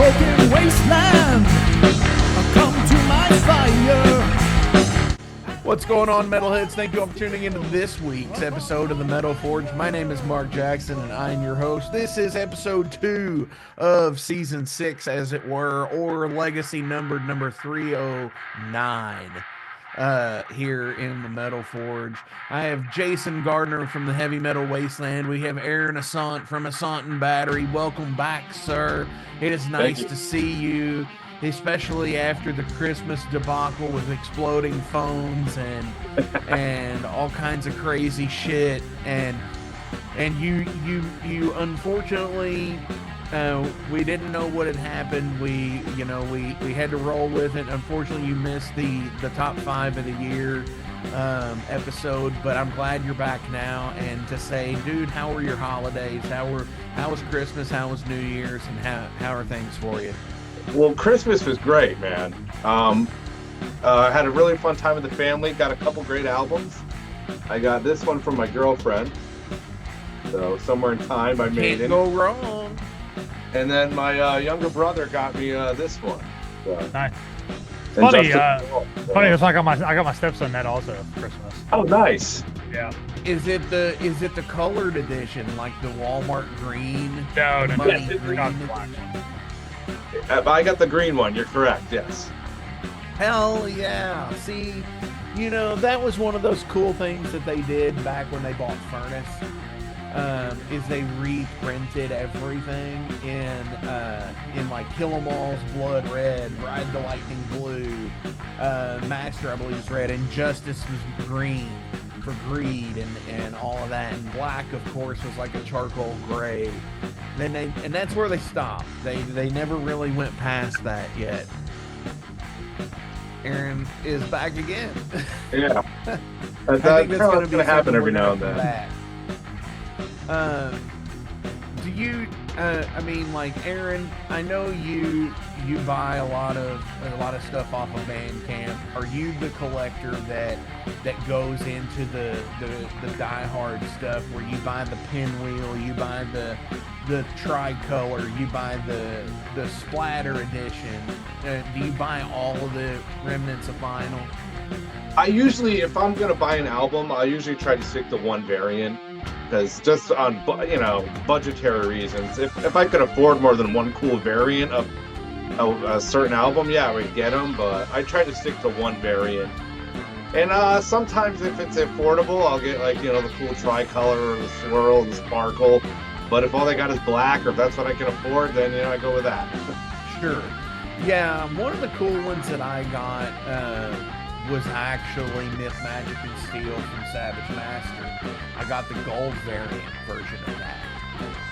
broken wasteland. Come to my fire. What's going on, Metalheads? Thank you all for tuning into this week's episode of the Metal Forge. My name is Mark Jackson, and I'm your host. This is episode 2 of season 6, as it were, or legacy numbered number 309. Here in the Metal Forge, I have Jason Gardner from the Heavy Metal Wasteland. We have Aaron Ossont from Ossont&battery. Welcome back, sir. It is nice to see you, especially after the Christmas debacle with exploding phones and all kinds of crazy shit. And you unfortunately, we didn't know what had happened. We had to roll with it. Unfortunately, you missed the top 5 of the year episode, but I'm glad you're back now. And to say, dude, how were your holidays? How was Christmas? How was New Year's? And how are things for you? Well, Christmas was great, man. Had a really fun time with the family. Got a couple great albums. I got this one from my girlfriend. So Somewhere in Time by Maiden. Can't go wrong. And then my younger brother got me this one. So. Nice. Funny, it's like I got my stepson that also for Christmas. Oh, nice. Yeah. Is it the colored edition, like the Walmart green? No, money it's green not the black edition? one. I got the green one. You're correct. Yes. Hell yeah. See, that was one of those cool things that they did back when they bought Furnace. Is they reprinted everything in like Kill 'Em All's Blood Red, Ride the Lightning Blue, Master I believe is red, and Justice was green for Greed and all of that, and Black of course was like a charcoal gray. And that's where they stopped. They never really went past that yet. Aaron is back again. Yeah. I think that's going to happen every now and then. Do you Aaron, I know you buy a lot of stuff off of Bandcamp. Are you the collector that goes into the diehard stuff where you buy the pinwheel, you buy the tricolor, you buy the splatter edition? Do you buy all of the remnants of vinyl? I usually, if I'm going to buy an album, I usually try to stick to one variant. Because just on budgetary reasons, if I could afford more than one cool variant of a certain album, yeah, I would get them. But I try to stick to one variant. And sometimes if it's affordable, I'll get the cool tricolor or the swirl, the sparkle. But if all they got is black, or if that's what I can afford, then I go with that. Sure. Yeah, one of the cool ones that I got was actually Myth, Magic, and Steel from Savage Master. I got the gold variant version of that.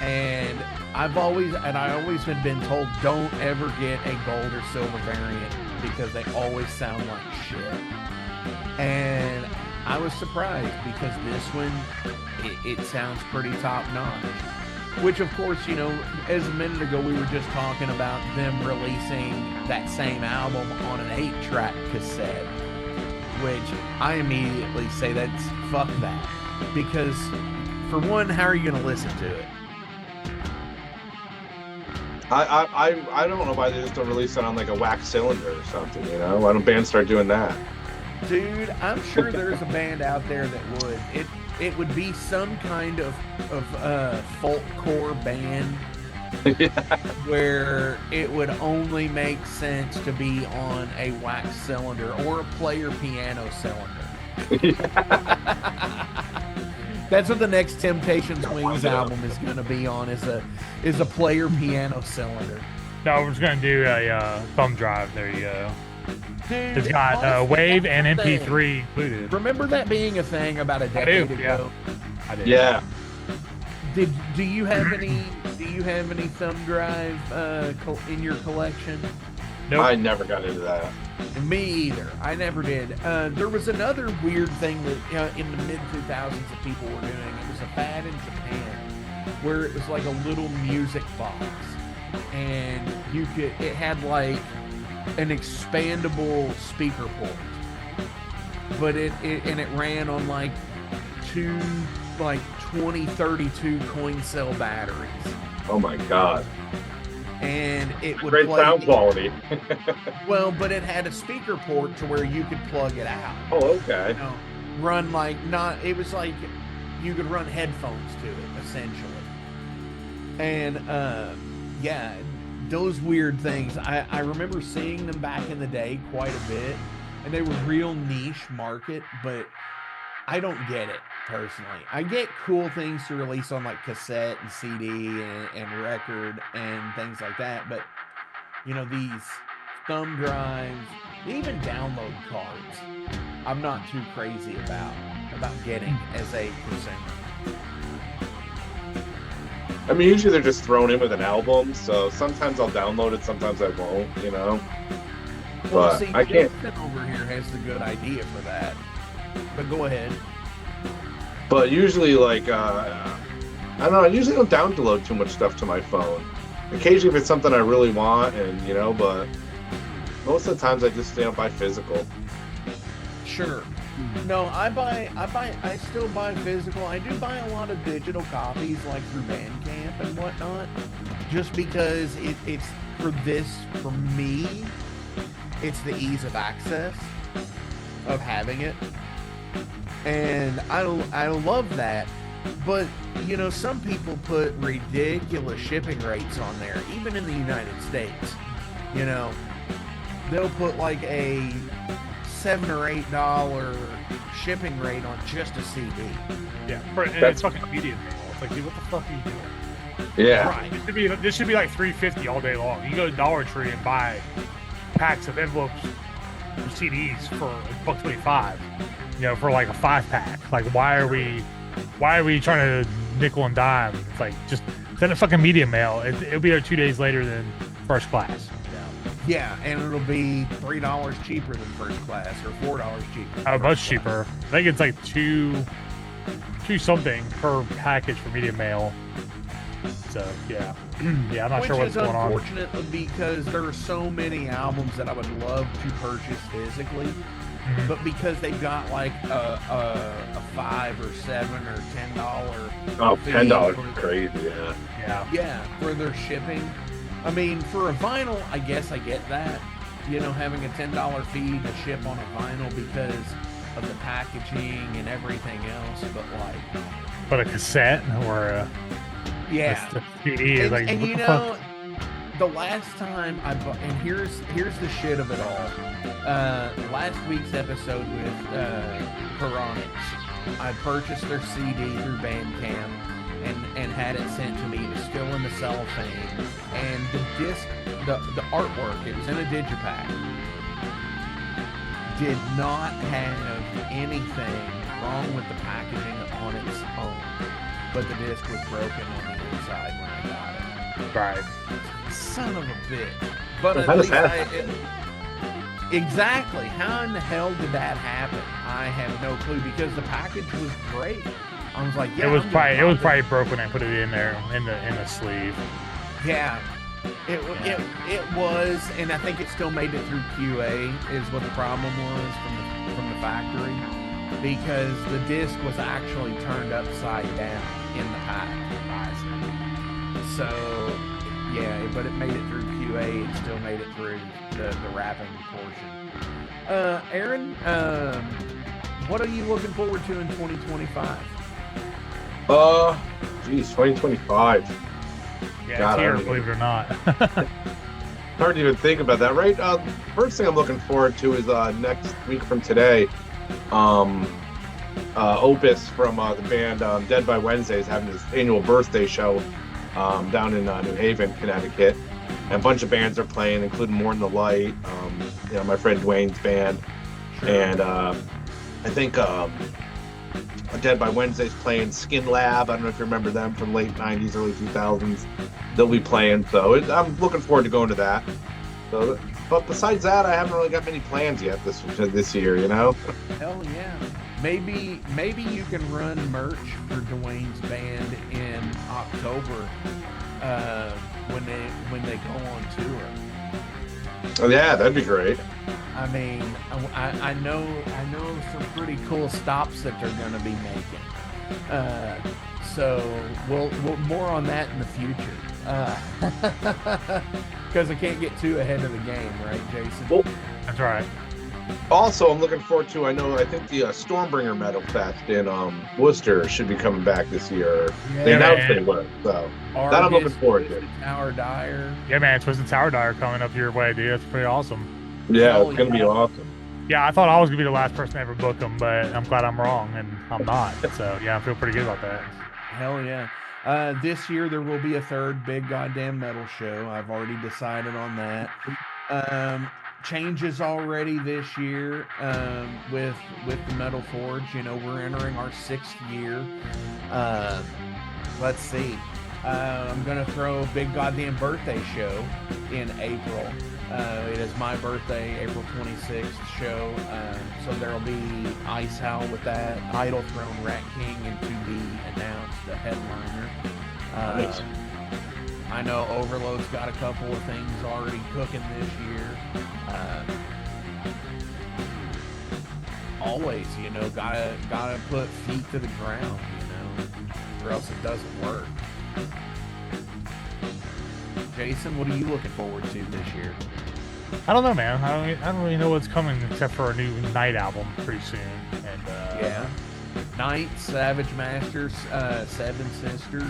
And I've always been told, don't ever get a gold or silver variant because they always sound like shit. And I was surprised because this one, it sounds pretty top notch. Which, of course, as a minute ago, we were just talking about them releasing that same album on an 8-track cassette. Which I immediately say that's fuck that. Because, for one, how are you going to listen to it? I don't know why they just don't release it on like a wax cylinder or something, Why don't bands start doing that? Dude, I'm sure there's a band out there that would. It would be some kind of folkcore band where it would only make sense to be on a wax cylinder or a player piano cylinder. That's what the next Temptations Wings album is going to be on, is a player piano cylinder. No, we're just gonna do a thumb drive. There you go. Dude, it's got Wave and MP3 included. Remember that being a thing about a decade ago? I do. Yeah. Do you have any thumb drive in your collection? Nope. I never got into that. Me either. I never did. There was another weird thing that in the mid-2000s that people were doing. It was a fad in Japan where it was like a little music box, and it had like an expandable speaker port, but it ran on like two 2032 coin cell batteries. Oh my god. and it would Great play. sound quality. Well, but it had a speaker port to where you could plug it out. Oh, okay. You know, run like not. It was like you could run headphones to it essentially, and yeah, those weird things. I remember seeing them back in the day quite a bit, and they were real niche market, but I don't get it personally. I get cool things to release on like cassette and CD and record and things like that, but you know, these thumb drives, even download cards, I'm not too crazy about getting as a consumer. I mean, usually they're just thrown in with an album, so sometimes I'll download it, sometimes I won't, you know. Well, But see, I can't. Jason over here has the good idea for that. But go ahead. But usually, like, I don't know. I usually don't download too much stuff to my phone. Occasionally, if it's something I really want, and you know, but most of the times I just buy physical. Sure. No, I still buy physical. I do buy a lot of digital copies, like through Bandcamp and whatnot, just because it's for me, it's the ease of access of having it. And I love that. But, you know, some people put ridiculous shipping rates on there, even in the United States. You know, they'll put like a $7 or $8 shipping rate on just a CD. Yeah, and it's fucking media mail. It's like, dude, what the fuck are you doing? Yeah. Right. This should be like $3.50 all day long. You go to Dollar Tree and buy packs of envelopes or CDs for $1.25. You know, for like a 5-pack. Like, why are we trying to nickel and dime? It's like, just send a fucking media mail. It'll be there 2 days later than first class. Yeah, and it'll be $3 cheaper than first class, or $4 cheaper. Oh, much cheaper. I think it's like two something per package for media mail. So yeah, yeah, I'm not sure what's going on. Which is unfortunate because there are so many albums that I would love to purchase physically, but because they've got like a $5 or $7 or $10. Oh, $10 for is crazy. Yeah, for their shipping. I mean, for a vinyl, I guess I get that. You know, having a $10 fee to ship on a vinyl because of the packaging and everything else, But a cassette or a CD is like, and what you the know, fuck? the last time I bought, and here's the shit of it all. Last week's episode with Piranix, I purchased their CD through Bandcamp and had it sent to me. It was still in the cellophane, and the disc, the artwork, it was in a digipack, did not have anything wrong with the packaging on its own, but the disc was broken on the inside when I got it. Right. Son of a bitch. But Well, at how does least that exactly. How in the hell did that happen? I have no clue, because the package was great. I was like, yeah, It was probably broken when I put it in there in the sleeve. Yeah. It was, and I think it still made it through QA is what the problem was from the factory, because the disc was actually turned upside down in the pack. So yeah, but it made it through QA. It still made it through the wrapping portion. Aaron, what are you looking forward to in 2025? 2025. Yeah, God, it's here, I don't believe it or not. Hard to even think about that, right? First thing I'm looking forward to is next week from today. Opus from the band Dead by Wednesday is having his annual birthday show down in New Haven, Connecticut. And a bunch of bands are playing, including More Than the Light, you know, my friend Dwayne's band. And I think Dead by Wednesday's playing Skin Lab. I don't know if you remember them from late 90s, early 2000s. They'll be playing, so I'm looking forward to going to that. So, but besides that, I haven't really got many plans yet this year, you know? Hell yeah. Maybe you can run merch for Dwayne's band in October when they go on tour. Oh yeah, that'd be great. I mean, I know some pretty cool stops that they're going to be making. So we'll more on that in the future. Because I can't get too ahead of the game, right, Jason? Well, That's right. also, I'm looking forward to. I think the Stormbringer Metal Fest in Worcester should be coming back this year. They Yeah, announced man. they were, so Argus, that I'm looking forward to. Twisted Tower Dyer. Yeah, man, Twisted Tower Dyer coming up your way, dude. That's pretty awesome. Yeah, Hell it's gonna be yeah. awesome. Yeah, I thought I was gonna be the last person to ever book them, but I'm glad I'm wrong, and I'm not. So yeah, I feel pretty good about that. Hell yeah. This year there will be a third big goddamn metal show. I've already decided on that. Changes already this year with the Metal Forge. You know, we're entering our 6th year. Let's see. I'm gonna throw a big goddamn birthday show in April. It is my birthday, April 26th show. So there'll be Ice Howl with that, Idol Throne, Rat King, and to be announced the headliner. Nice. I know Overload's got a couple of things already cooking this year. Always, you know, gotta put feet to the ground, you know, or else it doesn't work. Jason, what are you looking forward to this year? I don't know, man. I don't really know what's coming except for a new Night album pretty soon. And Yeah. Night, Savage Masters, Seven Sisters.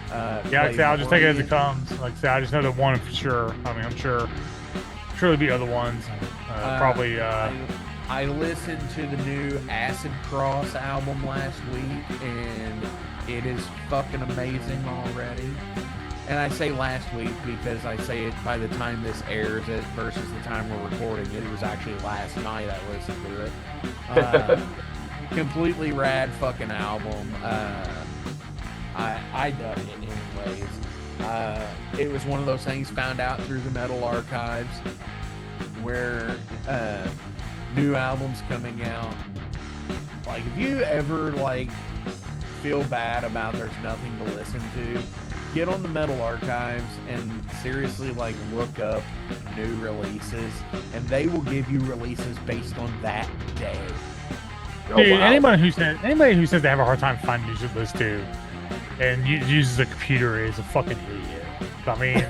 yeah, like I say, I'll just take it as it comes. Like I say, I just know the one for sure. I mean, I'm sure there'll be other ones. Probably. I listened to the new Acid Cross album last week, and it is fucking amazing already. And I say last week because I say it by the time this airs it versus the time we're recording it. It was actually last night I listened to it. Completely rad fucking album. I dug it anyways. It was one of those things found out through the Metal Archives where new albums coming out. Like, if you ever like feel bad about there's nothing to listen to, get on the Metal Archives and seriously like look up new releases, and they will give you releases based on that day. Oh, Dude, wow. anybody who says they have a hard time finding music to listen to and uses a computer is a fucking idiot. I mean,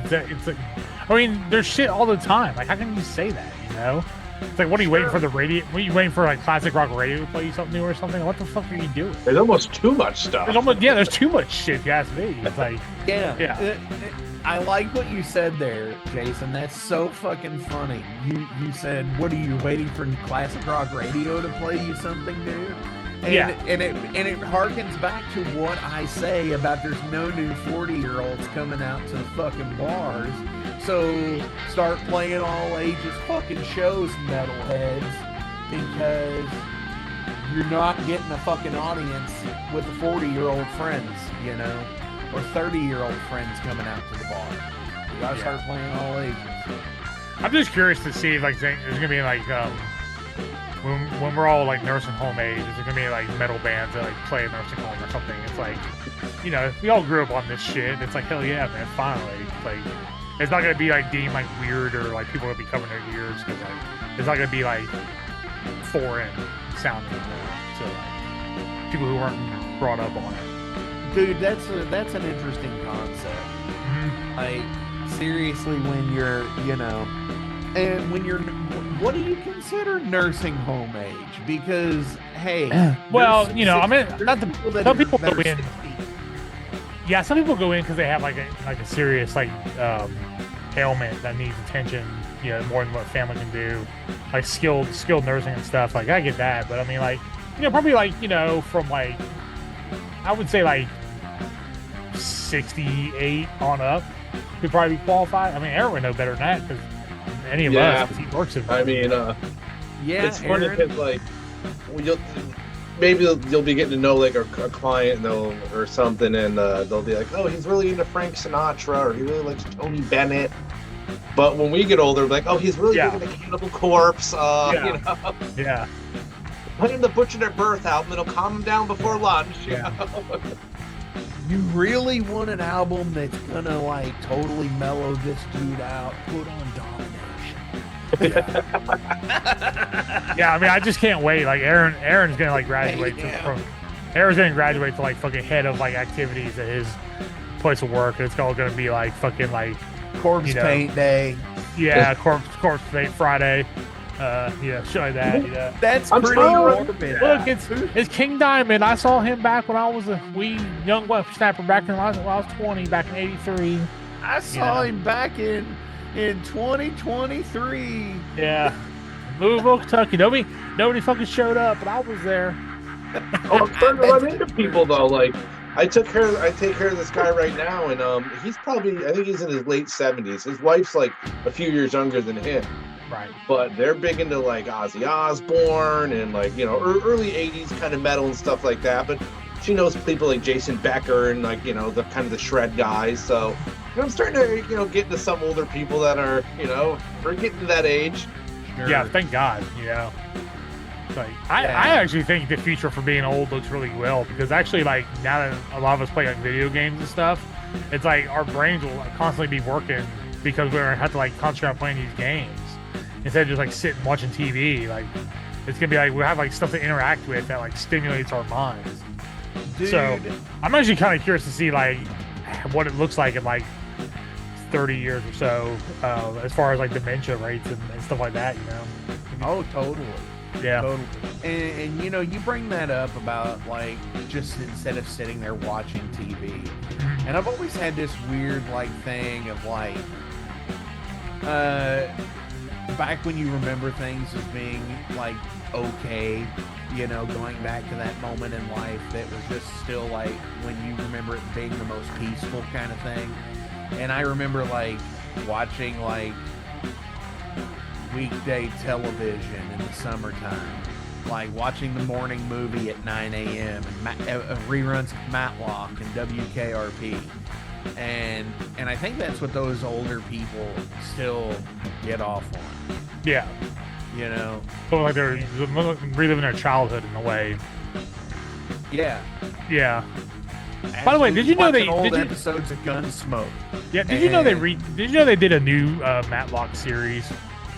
I mean, there's shit all the time. Like, how can you say that? You know, it's like, what are you waiting for the radio? What are you waiting for, like classic rock radio to play you something new or something? What the fuck are you doing? There's almost too much stuff. There's too much shit. If you ask me, it's like, Yeah. I like what you said there, Jason. That's so fucking funny. You said, what are you waiting for classic rock radio to play you something new? And, Yeah. and it harkens back to what I say about there's no new 40-year-olds coming out to the fucking bars. So start playing all ages fucking shows, metalheads, because you're not getting a fucking audience with the 40-year-old friends, you know, or 30-year-old friends coming out to the bar. You gotta start playing all ages. I'm just curious to see if, like, there's gonna be like when we're all like nursing home age, is there gonna be like metal bands that like play a nursing home or something? It's like, you know, we all grew up on this shit. It's like, hell yeah, man, finally. Like, it's not gonna be like deemed like weird or like people are gonna be covering their ears because like it's not gonna be like foreign sounding to like people who weren't brought up on it. Dude, that's an interesting concept. Mm-hmm. Like, seriously, when you're, you know, and when you're, what do you consider nursing home age? Because, hey, Well, there's you know, I mean, there's not the people that some are- people that go are in. 60. Yeah, some people go in because they have like a serious like ailment that needs attention, you know, more than what family can do, like skilled nursing and stuff. Like, I get that, but I mean, like, you know, probably like, you know, from like, I would say like 68 on up could probably be qualified. I mean, Aaron would know better than that because any of Yeah. us, 'cause he works in. I mean, Yeah, it's funny Aaron, because like you'll be getting to know like a client or something, and they'll be like, oh, he's really into Frank Sinatra, or he really likes Tony Bennett. But when we get older, we're like, oh, he's really Yeah. big into Cannibal Corpse. Yeah. You know, Yeah, put in the Butcher at Birth album; it'll calm him down before lunch. You Yeah. know? you really want an album that's gonna like totally mellow this dude out? Put on Domination. yeah. I mean, I just can't wait. Like, Aaron's gonna like graduate Hey, yeah. Aaron's gonna graduate to like fucking head of like activities at his place of work, and it's all gonna be like fucking like Corpse paint day. Yeah, corpse paint Friday. Shit like that. Yeah. That's I'm pretty trying- morbid. Look, it's King Diamond. I saw him back when I was a wee young whippersnapper back when I was 20, back in '83. I saw him back in 2023. Yeah, Louisville, Kentucky. Nobody fucking showed up, but I was there. Oh, I'm starting to run into people though. Like I take care of this guy right now, and he's probably, I think he's in his late 70s. His wife's like a few years younger than him. Right. But they're big into like Ozzy Osbourne and like, you know, early 80s kind of metal and stuff like that. But she knows people like Jason Becker and like, you know, the kind of the shred guys. So you know, I'm starting to, you know, get into some older people that are, you know, we're getting to that age. Sure. Yeah, thank God. You know, like I actually think the future for being old looks really well, because actually, like, now that a lot of us play like video games and stuff, it's like our brains will constantly be working because we're gonna have to like concentrate on playing these games instead of just like sitting watching TV. Like, it's gonna be like we have like stuff to interact with that like stimulates our minds. Dude. So I'm actually kind of curious to see like what it looks like in like 30 years or so, as far as like dementia rates and stuff like that, you know. Oh, totally. Yeah. Totally. And you know, you bring that up about like just instead of sitting there watching TV. And I've always had this weird like thing of like back when you remember things as being like okay, you know, going back to that moment in life that was just still like when you remember it being the most peaceful kind of thing. And I remember like watching like weekday television in the summertime, like watching the morning movie at 9 a.m. and reruns of Matlock and WKRP. And I think that's what those older people still get off on. Yeah. You know? So like they're reliving their childhood in a way. Yeah. Yeah. By the way, did you know they old episodes of Gunsmoke? Yeah, did you know they did a new Matlock series?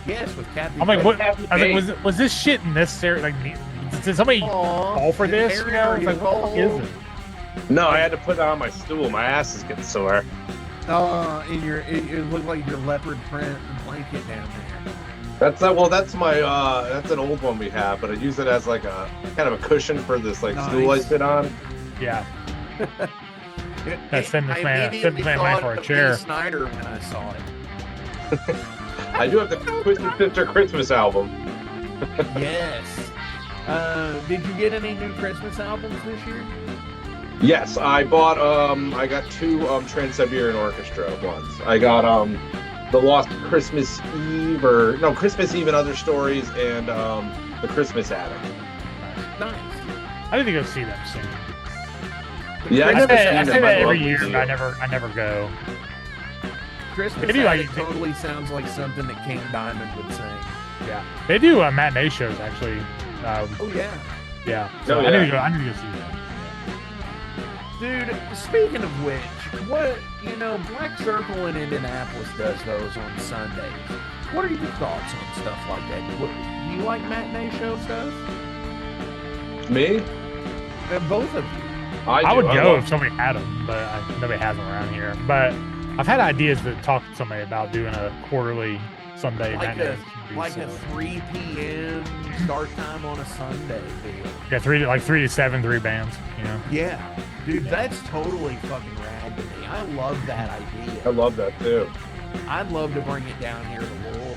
Yes, with Kathy. I'm like, what? I was like, was this shit necessary? Like, did somebody fall for this? You know? It's like, what the fuck is it? No, I had to put it on my stool. My ass is getting sore. It looked like your leopard print blanket down there. That's my that's an old one we have, but I use it as like a kind of a cushion for this like stool I sit on. Yeah. Send this man for a chair. Snyder when I saw it. I do have the Twisted Sister Christmas album. Yes. Did you get any new Christmas albums this year? Yes, I bought I got two Trans-Siberian Orchestra ones. I got the Lost Christmas Eve Christmas Eve and Other Stories, and the Christmas Attic. Nice. I need to go see them soon. Yeah, I say them. that every year, but I never go. Christmas Attic totally sounds like something that King Diamond would sing. Yeah, they do matinee shows actually. Oh yeah. Yeah. So I need to go see that. Dude, speaking of which, Black Circle in Indianapolis does those on Sundays. What are your thoughts on stuff like that? Do you like matinee show stuff? Me? Both of you. I would go if somebody had them, but nobody has them around here. But I've had ideas to talk to somebody about doing a quarterly Sunday matinee. Like a 3 p.m. start time on a Sunday deal. Yeah, 3 to 7, 3 bands, you know? Yeah. Dude, that's totally fucking rad to me. I love that idea. I love that too. I'd love to bring it down here to Louisville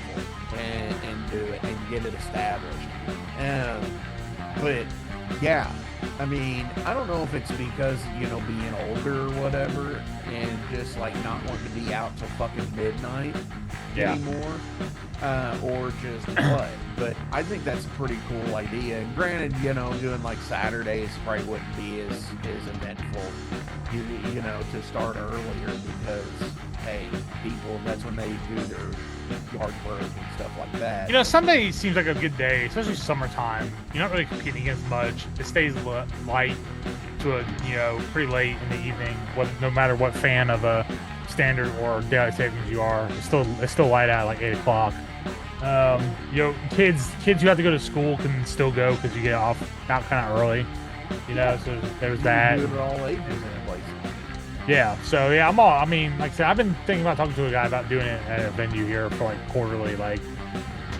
and do it and get it established. But yeah, I mean, I don't know if it's because, being older or whatever and just like not wanting to be out till fucking midnight anymore, or just what. But I think that's a pretty cool idea. And granted, doing like Saturdays probably wouldn't be as eventful, to start earlier because, hey, people, that's when they do their yard work and stuff like that. Sunday seems like a good day, especially summertime. You're not really competing against much. It stays light to pretty late in the evening. No matter what fan of a standard or daylight savings you are, it's still light out like 8 o'clock. Kids who have to go to school can still go because you get out kind of early. So there's that. You do it all ages in places. Yeah, so yeah, I'm all. I mean, like I said, I've been thinking about talking to a guy about doing it at a venue here for like quarterly, like,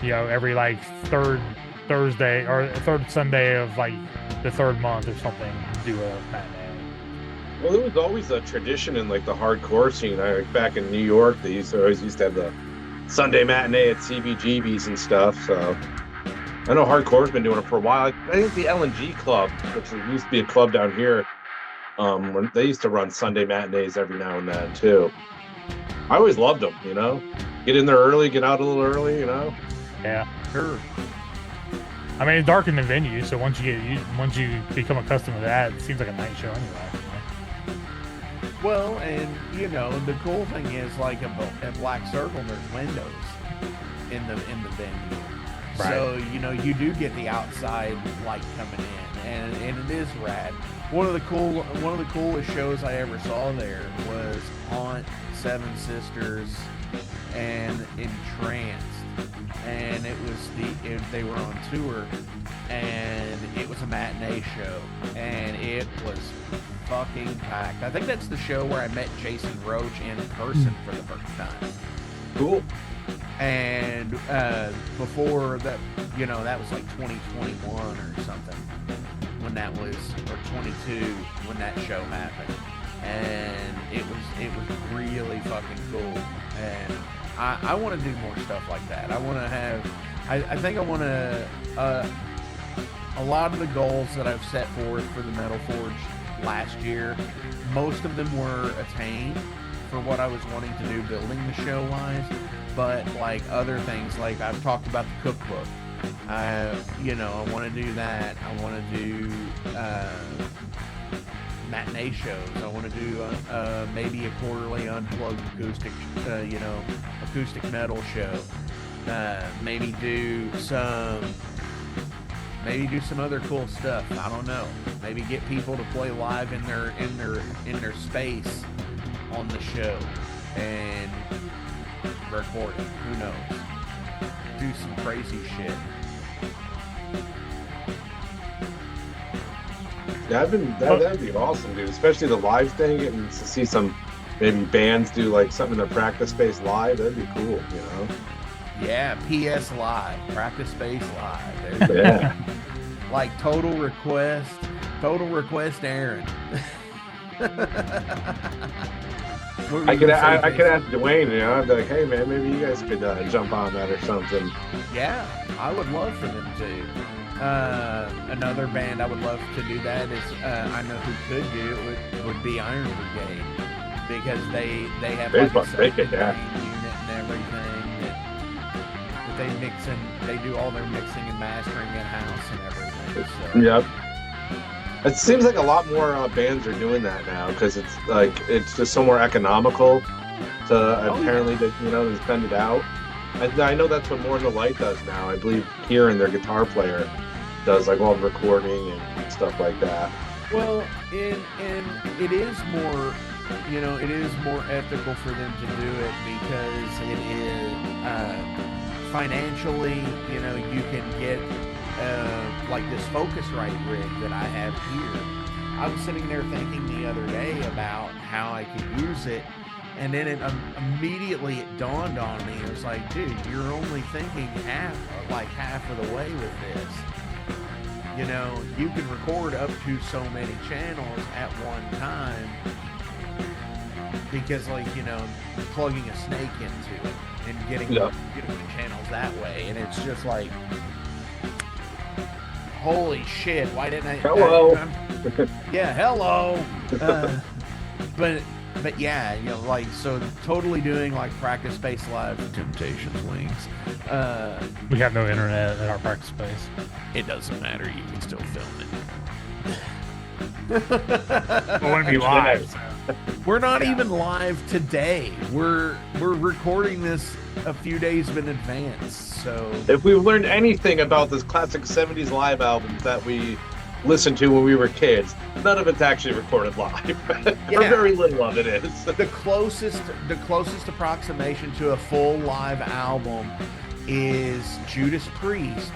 you know, every like third Thursday or third Sunday of like the third month or something, do a matinee. Well, there was always a tradition in like the hardcore scene. Back in New York, they always used to have the Sunday matinee at CBGB's and stuff. So I know hardcore's been doing it for a while. I think the LNG Club, which used to be a club down here, when they used to run Sunday matinees every now and then too. I always loved them, you know. Get in there early, get out a little early, you know. Yeah, sure. I mean, it's dark in the venue, so once you become accustomed to that, it seems like a night show anyway. Well, and you know, the cool thing is, like at Black Circle, there's windows in the venue, Right. so you know you do get the outside light coming in, and it is rad. One of the coolest shows I ever saw there was Haunt, Seven Sisters, and Entranced, and they were on tour, and it was a matinee show, and it was fucking packed. I think that's the show where I met Jason Roach in person for the first time. Cool. And before that, you know, that was like 2021 or something when that was, or 22 when that show happened, and it was really fucking cool. And I want to do more stuff like that. I want to have, I think I want to, a lot of the goals that I've set forth for the Metal Forge last year, most of them were attained for what I was wanting to do building the show wise, but like other things, like I've talked about the cookbook. You know, I want to do that. I want to do matinee shows. I want to do maybe a quarterly unplugged acoustic, acoustic metal show. Maybe do some other cool stuff. I don't know. Maybe get people to play live in their space on the show and record it. Who knows? Do some crazy shit. Yeah, that'd be awesome, dude. Especially the live thing, getting to see some maybe bands do like something in their practice space live. That'd be cool, you know. Yeah, PS Live, Practice Space Live. There you Yeah. go. Like Total Request Aaron. I could ask Dwayne, you know, I'd be like, hey man, maybe you guys could jump on that or something. Yeah, I would love for them to. Another band I would love to do that is, I know who could do it would be Iron Brigade, because they have like a make it, yeah. unit and everything that they mix and they do all their mixing and mastering in house and everything. So. Yep. It seems like a lot more bands are doing that now because it's just so more economical to apparently to spend it out. I know that's what More Than the Light does now. I believe Kieran, their guitar player, does like all the recording and stuff like that. Well, and it is more, it is more ethical for them to do it because it is financially, you can get like this Focusrite rig that I have here. I was sitting there thinking the other day about how I could use it, and then it immediately it dawned on me. It was like, dude, you're only thinking half of the way with this. You can record up to so many channels at one time because, plugging a snake into it and getting the channels that way, and it's just like, holy shit! Why didn't I? Hello. Yeah, hello. But yeah, so totally doing like Practice Space Live, Temptations Wings. We have no internet at our practice space. It doesn't matter. You can still film it. We want to be live. We're not even live today. We're recording this a few days in advance. So if we've learned anything about this classic 70s live albums that we listened to when we were kids, none of it's actually recorded live. Or very little of it is. The closest approximation to a full live album is Judas Priest,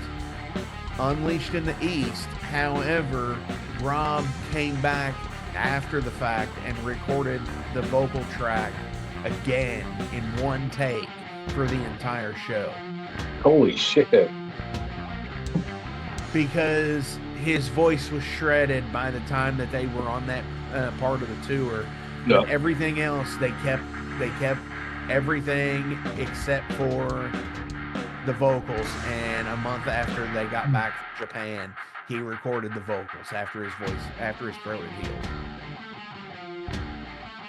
Unleashed in the East. However, Rob came back after the fact and recorded the vocal track again in one take for the entire show. Holy shit. Because his voice was shredded by the time that they were on that part of the tour. No. But everything else, they kept everything except for the vocals. And a month after they got back from Japan, he recorded the vocals after his throat had healed.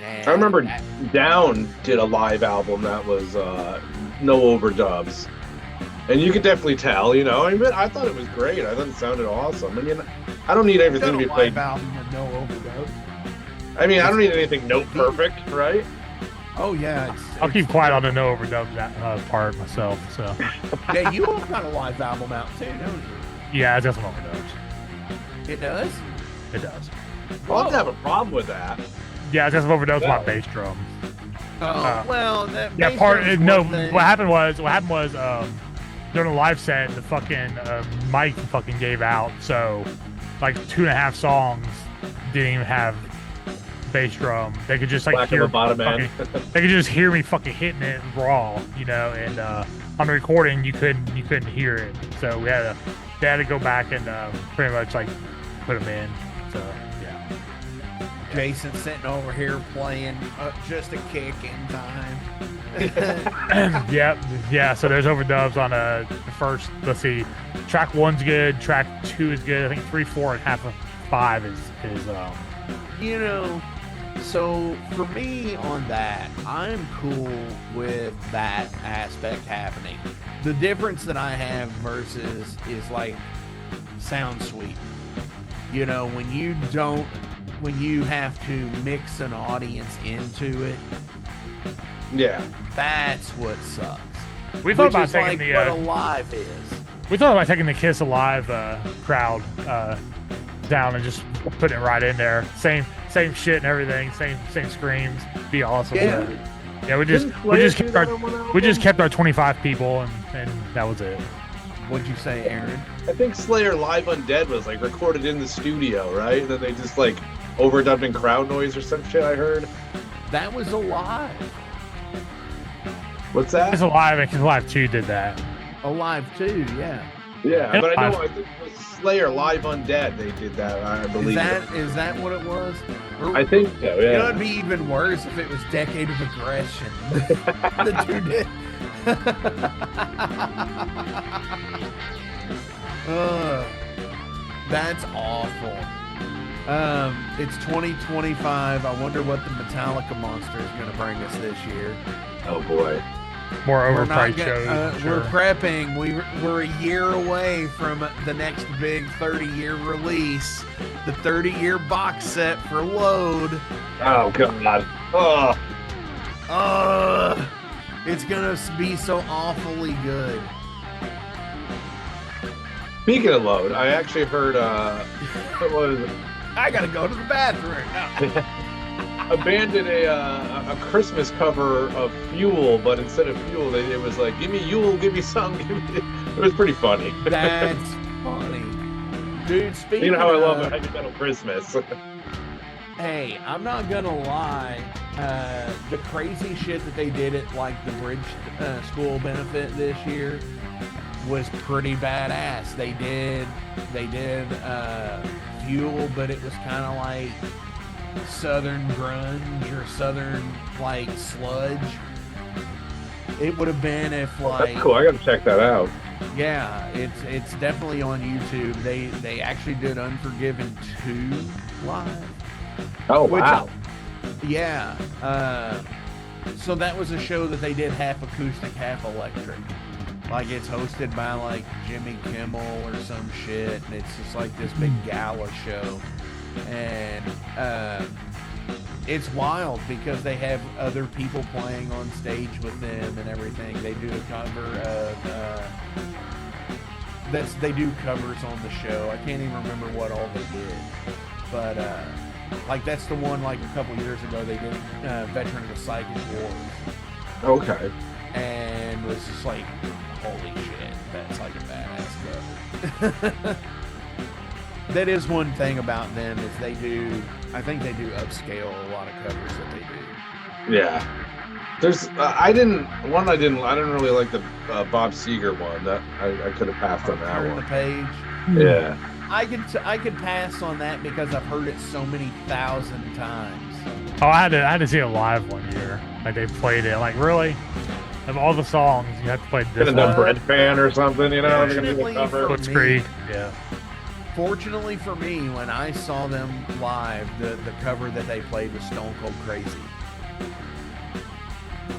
And I remember Down did a live album that was no overdubs. And you could definitely tell, you know. I mean, I thought it was great. I thought it sounded awesome. I mean, I don't need everything to be played. Live album with no overdubs. I mean, I don't need anything note perfect, right? Oh yeah, I'll keep quiet on the no overdubs part myself. So yeah, you all got a live album out too, don't you? yeah, it's got some overdubs. It does. It does. Well, I don't have a problem with that. Yeah, it's got some overdubs on my bass drum. Well, that Yeah, bass part drum's no. one thing. What happened was during the live set, the fucking mic fucking gave out. So like 2.5 songs didn't even have bass drum. They could just like Black hear of a bottom end. they could just hear me fucking hitting it raw, you know. And on the recording, you couldn't hear it. So they had to go back and pretty much like put them in. So yeah. Jason sitting over here playing just a kick in time. Yeah. So there's overdubs on the first. Let's see, track 1's good. Track 2 is good. I think 3, 4, and half of 5 is. You know, so for me on that, I'm cool with that aspect happening. The difference that I have versus is like sound sweep. You know, when you have to mix an audience into it, Yeah. that's what sucks. We thought about is taking like what a live is. We thought about taking the Kiss Alive crowd down and just putting it right in there. Same shit and everything. Same screams. Be awesome. Yeah. Yeah. We just kept our 25 people and that was it. What'd you say, Aaron? I think Slayer Live Undead was like recorded in the studio, right? And then they just like overdubbed in crowd noise or some shit I heard. That was Alive. What's that? Kiss Alive and Kiss Alive 2 did that. Alive too, yeah. Yeah, but I think it was Slayer Live Undead they did that, I believe. Is that what it was? Or, I think so, yeah. You know, it'd be even worse if it was Decade of Aggression. The two did. That's awful. It's 2025. I wonder what the Metallica monster is going to bring us this year. Oh boy. More We're not overpriced shows. We're prepping. We're a year away from the next big 30-year release, the 30-year box set for Load. Oh god. Oh. It's gonna be so awfully good. Speaking of Load, I actually heard what was it? I gotta go to the bathroom. A band did a Christmas cover of Fuel, but instead of Fuel, it was like, give me Yule, give me some, give me... It was pretty funny. That's funny. Dude, speaking You know how I love of, Heavy Metal Christmas. Hey, I'm not gonna lie. The crazy shit that they did at like the Bridge School benefit this year was pretty badass. They did Fuel, but it was kind of like Southern grunge or Southern like sludge. It would have been if like That's cool. I gotta check that out. Yeah, it's definitely on YouTube. They actually did Unforgiven 2 live. Oh wow. Yeah. So that was a show that they did half acoustic, half electric. Like it's hosted by like Jimmy Kimmel or some shit, and it's just like this big gala show. And it's wild because they have other people playing on stage with them and everything. They do a cover of they do covers on the show. I can't even remember what all they did, but like that's the one like a couple years ago they did Veteran of the Psychic Wars. Okay. And it was just like, holy shit, that's like a badass cover. that is one thing about them is they do. I think they do upscale a lot of covers that they do. Yeah. There's I didn't really like the Bob Seger one. That I could have passed on that Turn one. the page. Yeah. I could pass on that because I've heard it so many thousand times. Oh, I had to see it live one year. Like they played it. Like really, of all the songs, you have to play this Get a one. bread fan or something, you know. They're gonna do the Fortunately cover. for Foot's me- Creek. Yeah. Fortunately for me, when I saw them live, the cover that they played was Stone Cold Crazy.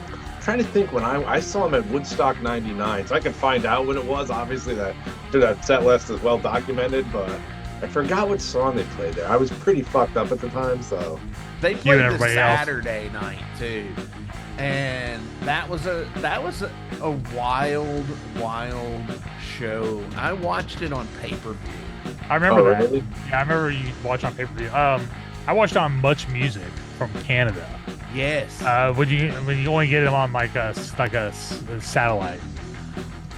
I'm trying to think when I saw them at Woodstock '99, so I can find out when it was. Obviously, that set list is well documented, but I forgot what song they played there. I was pretty fucked up at the time, so. They and played the everybody else. Saturday night too, and that was a wild show. I watched it on pay-per-view. I remember that. Really? Yeah, I remember you watched on pay-per-view. I watched on Much Music from Canada. Yes. When you only get them on like a satellite.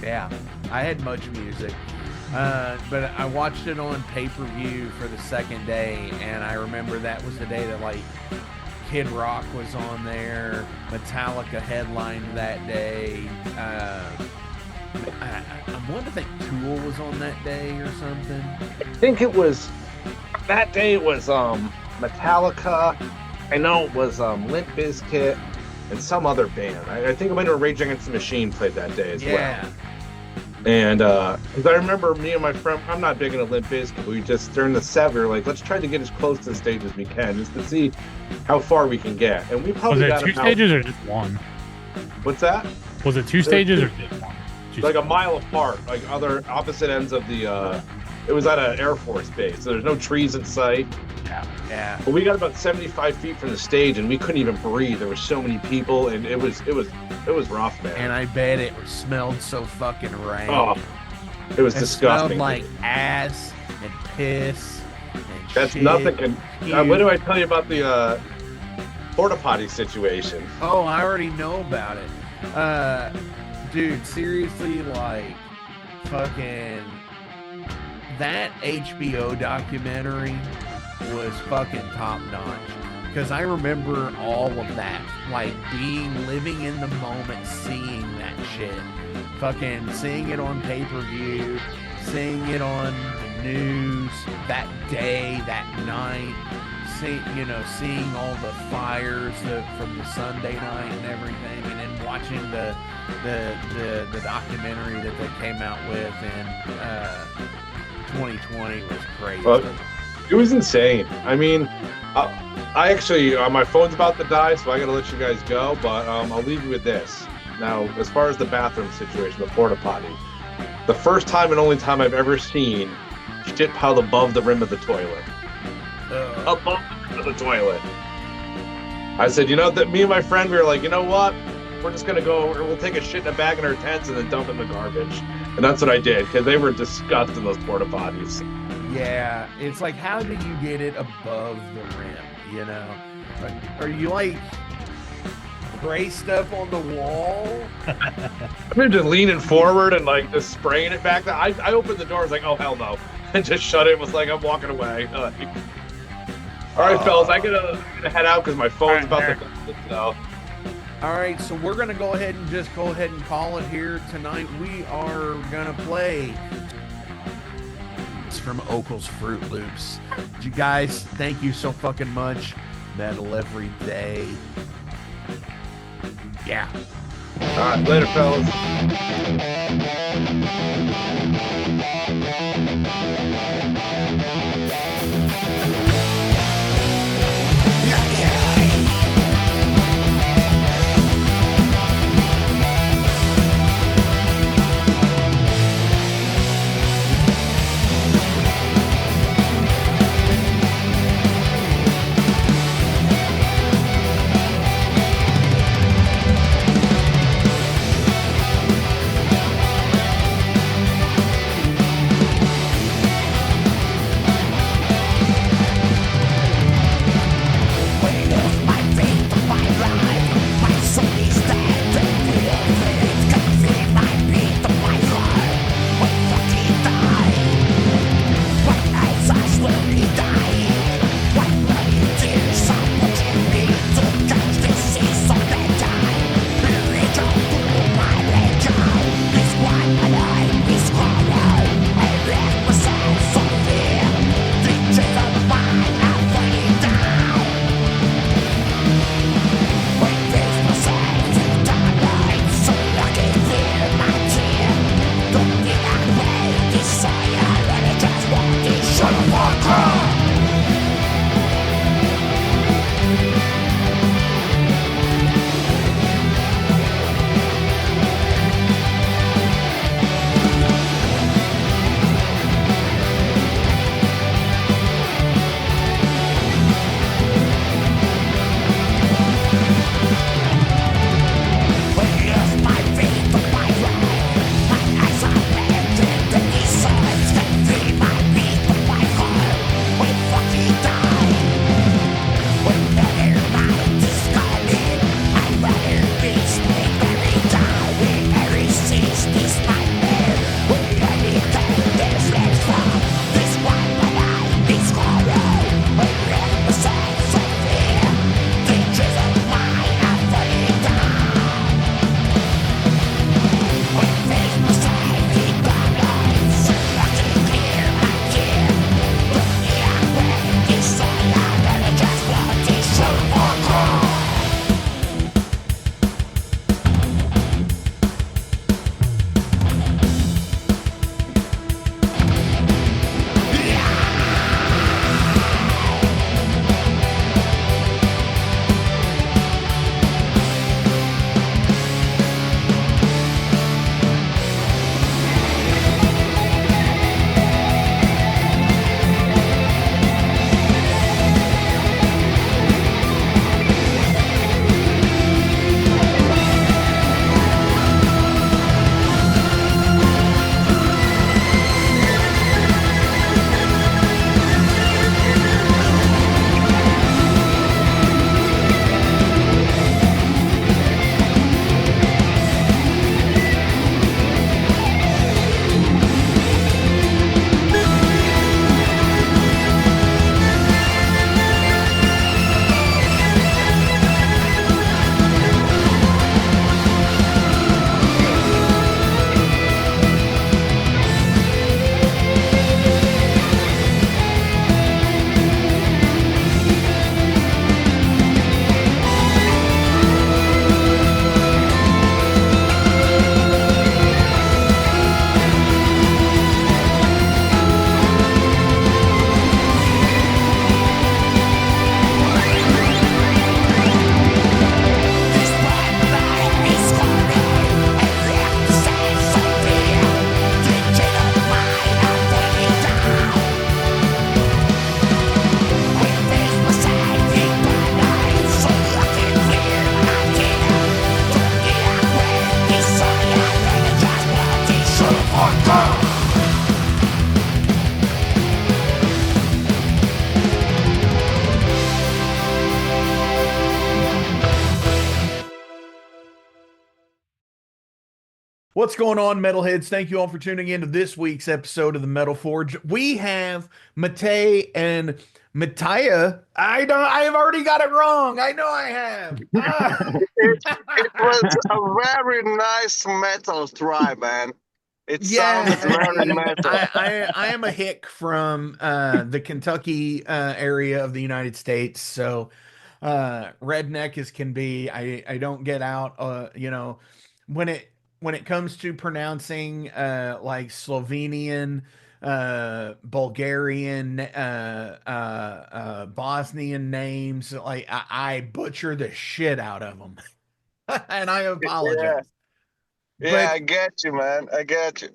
Yeah, I had Much Music, but I watched it on pay-per-view for the second day, and I remember that was the day that like Kid Rock was on there, Metallica headlined that day. I want to think Tool was on that day or something. I think it was that day. It was Metallica. I know it was Limp Bizkit and some other band. I think it might have Rage Against the Machine played that day as Yeah. well. And because I remember me and my friend, I'm not big into Limp Bizkit, but we just during the set we were like, let's try to get as close to the stage as we can, just to see how far we can get. And we Was probably it got two about, stages or just one? What's that? Was it two stages or just one? Like a mile apart, like other opposite ends of the. It was at an Air Force base, so there's no trees in sight. Yeah. But we got about 75 feet from the stage, and we couldn't even breathe. There were so many people, and it was rough, man. And I bet it smelled so fucking rank. Oh, it was It disgusting. smelled like ass and piss and That's shit. nothing. puke. What do I tell you about the porta potty situation? Oh, I already know about it. Dude, seriously, like, fucking, that HBO documentary was fucking top notch. Because I remember all of that, like, living in the moment, seeing that shit. Fucking seeing it on pay-per-view, seeing it on the news that day, that night, seeing all the fires from the Sunday night and everything, and then watching the documentary that they came out with in 2020 was crazy. Well, it was insane. I mean, I actually, my phone's about to die, so I gotta let you guys go, but I'll leave you with this. Now, as far as the bathroom situation, the porta potty, the first time and only time I've ever seen shit piled above the rim of the toilet. Above the rim of the toilet. I said, that me and my friend, we were like, you know what? We're just gonna go, we'll take a shit in a bag in our tents and then dump it in the garbage. And that's what I did, because they were disgusting, those porta potties. Yeah, it's like, how do you get it above the rim, Are you, like, braced up on the wall? I'm just leaning forward and, like, just spraying it back. I opened the door, I was like, oh, hell no. And just shut it, was like, I'm walking away. All right, fellas, I gotta head out because my phone's about to die. All right, so we're gonna go ahead and call it here tonight. We are gonna play. It's from Okls Fruitloops. You guys, thank you so fucking much. Metal every day. Yeah. All right, later, fellas. What's going on, Metalheads? Thank you all for tuning in to this week's episode of the Metal Forge. We have Matej and Matija. I have already got it wrong. I know I have. It was a very nice metal try, man. It Yeah, sounded very metal. I am a hick from the Kentucky area of the United States, so redneck as can be. I don't get out. When it comes to pronouncing like Slovenian, Bulgarian, Bosnian names, like I butcher the shit out of them, and I Yeah, apologize. yeah, I get you, man. I get you.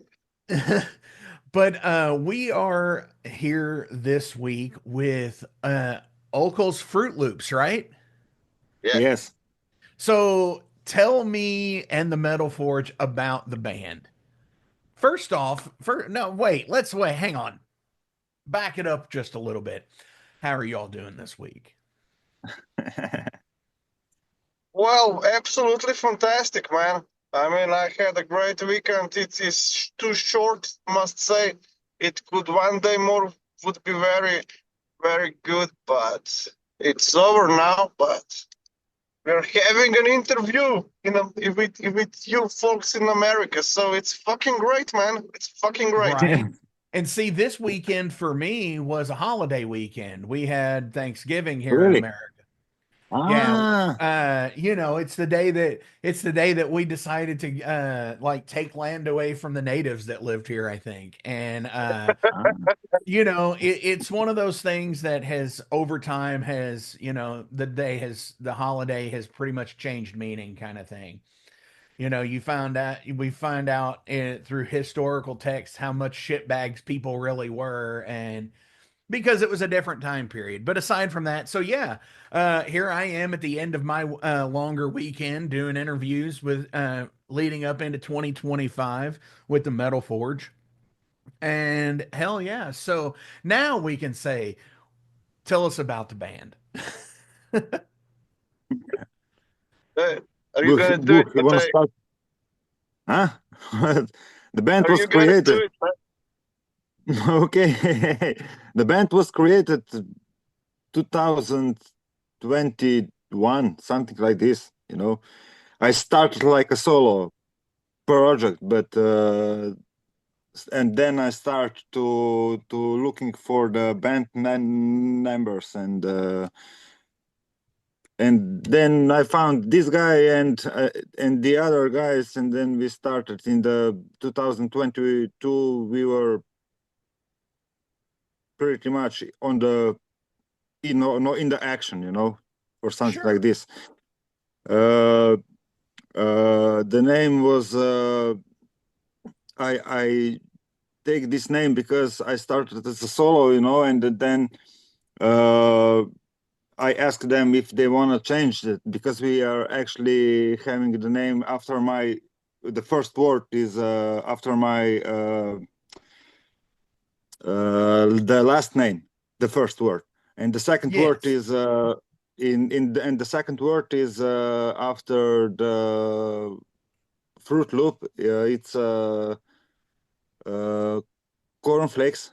But we are here this week with Okls Fruitloops, right? Yeah. Yes. So tell me and the Metal Forge about the band. First off, let's hang on. Back it up just a little bit. How are y'all doing this week? Well, absolutely fantastic, man. I mean, I had a great weekend. It is too short, must say. It could one day more would be very, very good, but it's over now. But we're having an interview, with you folks in America, so it's fucking great, man. It's fucking great. Right. And see, this weekend for me was a holiday weekend. We had Thanksgiving here in Really? America. Ah, Yeah, it's the day that we decided to like take land away from the natives that lived here, I think. And it's one of those things that has over time has, the holiday has pretty much changed meaning kind of thing. We find out through historical texts how much shitbags people really were, and because it was a different time period. But aside from that, so yeah, here I am at the end of my longer weekend doing interviews with leading up into 2025 with the Metal Forge. And hell yeah. So now we can say, tell us about the band. Are you gonna do it? you want to Matej? start? Huh? The band Are was you gonna do created. it, man? Okay. The band was created 2021, something like this, I started like a solo project, but and then I start to looking for the band members, and then I found this guy and the other guys, and then we started in the 2022. We were pretty much on the in the action, or something Sure. like this. The name was I take this name because I started as a solo, and then I asked them if they want to change it, because we are actually having the name after the first word is after my the last name, the first word, and the second word Yes. is and the second word is after the Fruit Loop. It's cornflakes.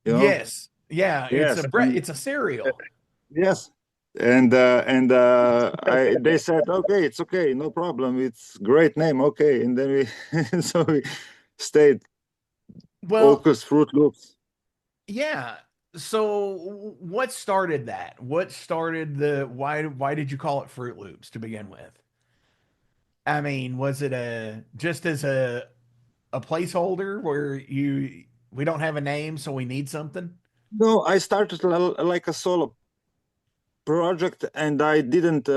Yes. Yeah. Yes. It's a cereal. Yes. They said, okay, it's okay, no problem, it's great name, okay, and then we so we stayed. Well, Okls Fruit Loops. yeah. So what started that? What started why did you call it Fruit Loops to begin with? I mean, was it just as a placeholder where we don't have a name, so we need something? No, I started like a solo project, and I didn't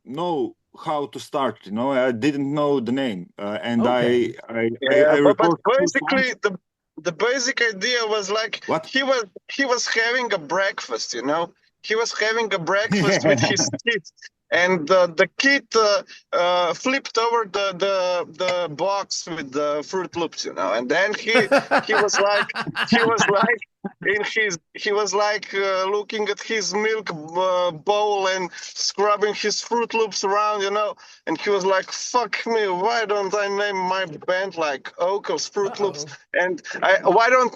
know how to start. I didn't know the name, and Okay. I But recorded basically the basic idea was like What? he was having a breakfast, He was having a breakfast with his kids, and the kid flipped over the box with the Fruit Loops, and then he was like he was like looking at his milk bowl and scrubbing his Fruit Loops around, you know, and he was like, "Fuck me, why don't I name my band like Okls Fruit Loops? And why don't